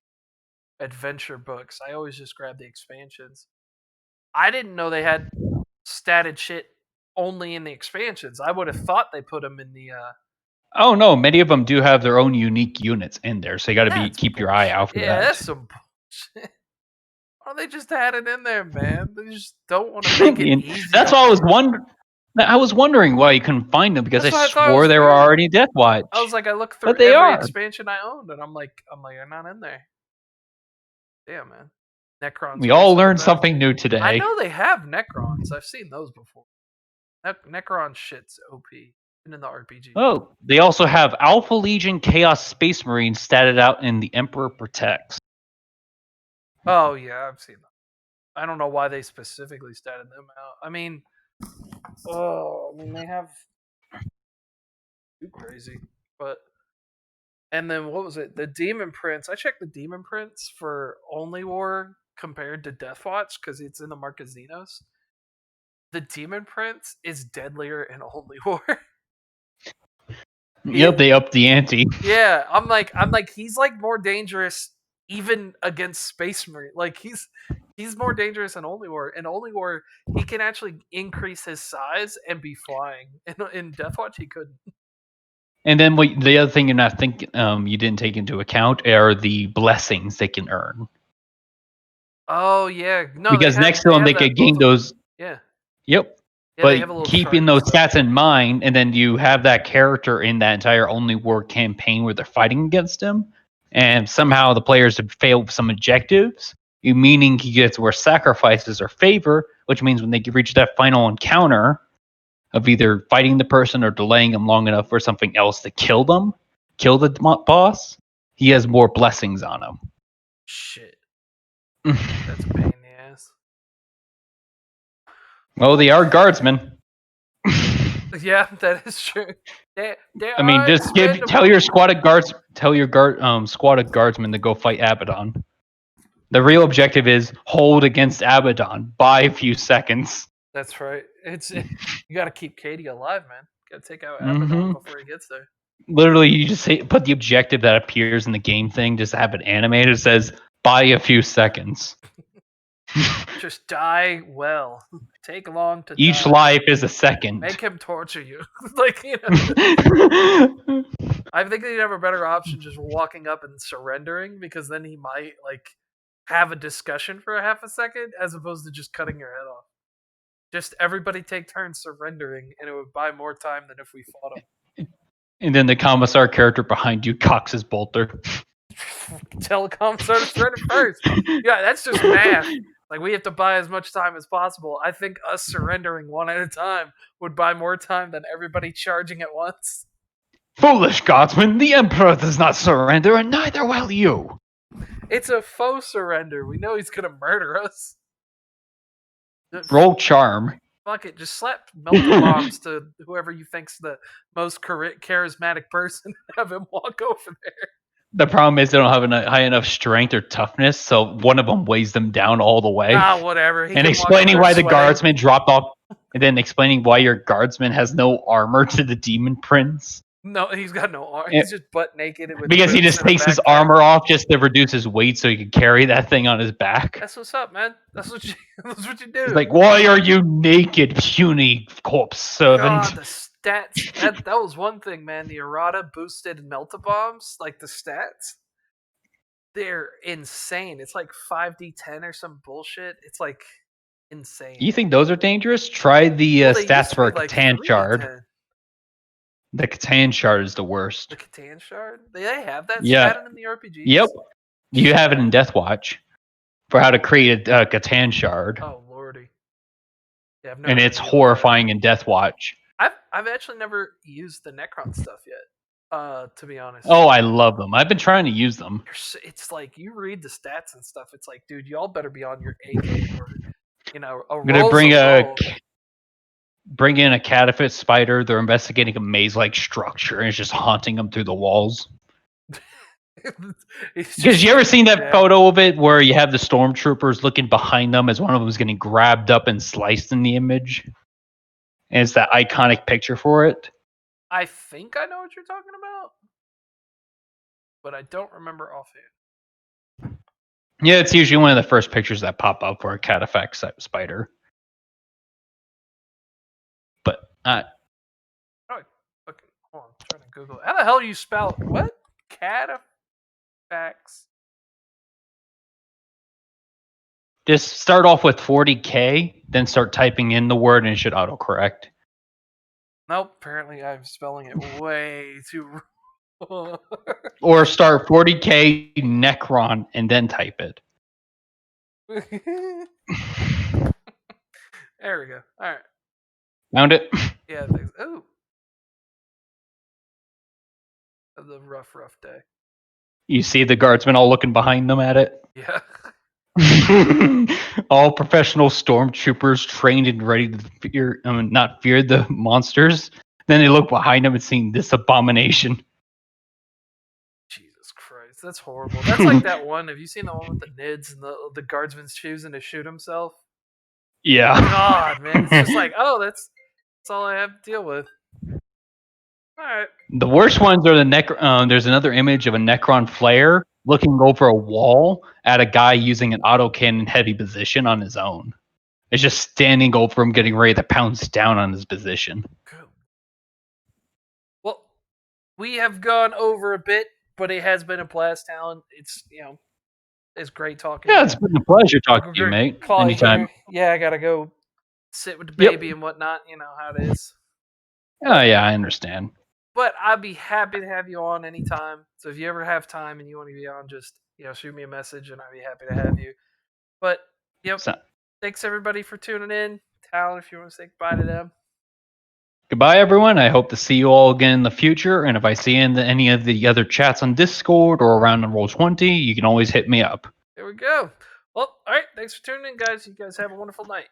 adventure books. I always just grabbed the expansions. I didn't know they had statted shit only in the expansions. I would have thought they put them in the. Oh no, many of them do have their own unique units in there, so you got to keep your eye out for that. Yeah, that's some bullshit. Why don't they just add it in there, man? They just don't want to make it easy. That's all I was wondering. I was wondering why you couldn't find them because I swore they were already in Deathwatch. I was like, I looked through every expansion I owned, and I'm like, they're not in there. Damn, man. Necrons. We all learned something new today. I know they have Necrons. I've seen those before. Necron shit's OP. Even in the RPG. Oh, they also have Alpha Legion Chaos Space Marines statted out in The Emperor Protects. Oh, yeah, I've seen them. I don't know why they specifically statted them out. I mean, they have too crazy. But and then what was it? The Demon Prince. I checked the Demon Prince for Only War compared to Deathwatch because it's in the Marquesinos. The Demon Prince is deadlier in Only War. Yep, they upped the ante. Yeah, I'm like he's like more dangerous even against Space Marine. Like he's more dangerous in Only War. In Only War, he can actually increase his size and be flying. In Deathwatch, he couldn't. And then the other thing you're not thinking, you didn't take into account are the blessings they can earn. Oh yeah, no. Because next to them, they could gain those. Yeah. Yep. Yeah, but keeping those stats in mind, and then you have that character in that entire Only War campaign where they're fighting against him, and somehow the players have failed some objectives, meaning he gets worse sacrifices or favor, which means when they reach that final encounter of either fighting the person or delaying them long enough for something else to kill the boss, he has more blessings on him. Shit. That's a pain in the ass. Well, they are guardsmen. Yeah, that is true. I mean, just tell your squad of guardsmen to go fight Abaddon. The real objective is hold against Abaddon. Buy a few seconds. That's right. You got to keep Katie alive, man. Got to take out Abaddon before he gets there. Literally, you just put the objective that appears in the game thing. Just have it animated. It says buy a few seconds. Just die well. Take long to Each die. life is a second. Make him torture you. I think he'd have a better option just walking up and surrendering, because then he might have a discussion for a half a second as opposed to just cutting your head off. Just everybody take turns surrendering, and it would buy more time than if we fought him. And then the commissar character behind you cocks his bolter. Tell the commissar to surrender first. Yeah, that's just math. We have to buy as much time as possible. I think us surrendering one at a time would buy more time than everybody charging at once. Foolish guardsman, the Emperor does not surrender, and neither will you. It's a faux surrender. We know he's going to murder us. Roll charm. Fuck it, just slap melta bombs to whoever you think's the most charismatic person. Have him walk over there. The problem is they don't have high enough strength or toughness, so one of them weighs them down all the way. Ah, whatever. He And can walk over explaining there why the sweating. guardsman dropped off, and then explaining why your guardsman has no armor to the demon prince. No, he's got no arm. He's just butt naked with Because he boots just and a takes his backpack. armor off just to reduce his weight so he can carry that thing on his back. That's what's up, man. That's what you do. He's like, why are you naked, puny corpse servant? God, the stats. That was one thing, man. The errata boosted melta bombs, like the stats, they're insane. It's like 5d10 or some bullshit. It's like insane. You think those are dangerous? Try the Well, they stats used to for a be like Catan 3d10. shard. The Catan shard is the worst. The Catan shard? They have that Yeah. stat in the RPGs? Yep. You have it in Death Watch for how to create a Catan shard. Oh lordy. Yeah, I've never And had it's to deal with horrifying in Death Watch. that. I've actually never used the Necron stuff yet. To be honest. Oh, I love them. I've been trying to use them. It's like you read the stats and stuff. It's like, dude, y'all better be on your A game, or I'm gonna bring in a catapult spider. They're investigating a maze-like structure and it's just haunting them through the walls. Because you ever seen that photo of it where you have the stormtroopers looking behind them as one of them is getting grabbed up and sliced in the image? And it's that iconic picture for it. I think I know what you're talking about, but I don't remember offhand. Yeah, it's usually one of the first pictures that pop up for a catapult spider. But hold on, I'm trying to Google. How the hell do you spell what? Cataphax. Just start off with 40K, then start typing in the word and it should autocorrect. Nope, apparently I'm spelling it way too wrong. Or start 40K Necron and then type it. There we go. All right. Found it? Yeah. Ooh. The rough day. You see the guardsmen all looking behind them at it? Yeah. All professional stormtroopers trained and ready to not fear the monsters. Then they look behind them and see this abomination. Jesus Christ, that's horrible. That's like that one. Have you seen the one with the nids and the guardsman's choosing to shoot himself? Yeah. God, man, it's just like, oh, that's all I have to deal with. All right. The worst ones are the there's another image of a Necron flare looking over a wall at a guy using an autocannon heavy position on his own. It's just standing over him, getting ready to pounce down on his position. Cool. Well, we have gone over a bit, but it has been a blast, Alan. It's it's great talking. Yeah, it's been a pleasure talking to you, mate. Anytime. Yeah, I gotta go sit with the baby and whatnot. You know how it is. Oh yeah, I understand. But I'd be happy to have you on anytime. So if you ever have time and you want to be on, just shoot me a message and I'd be happy to have you. But thanks everybody for tuning in. Talon, if you want to say goodbye to them. Goodbye, everyone. I hope to see you all again in the future. And if I see you in any of the other chats on Discord or around on Roll20, you can always hit me up. There we go. Well, all right. Thanks for tuning in, guys. You guys have a wonderful night.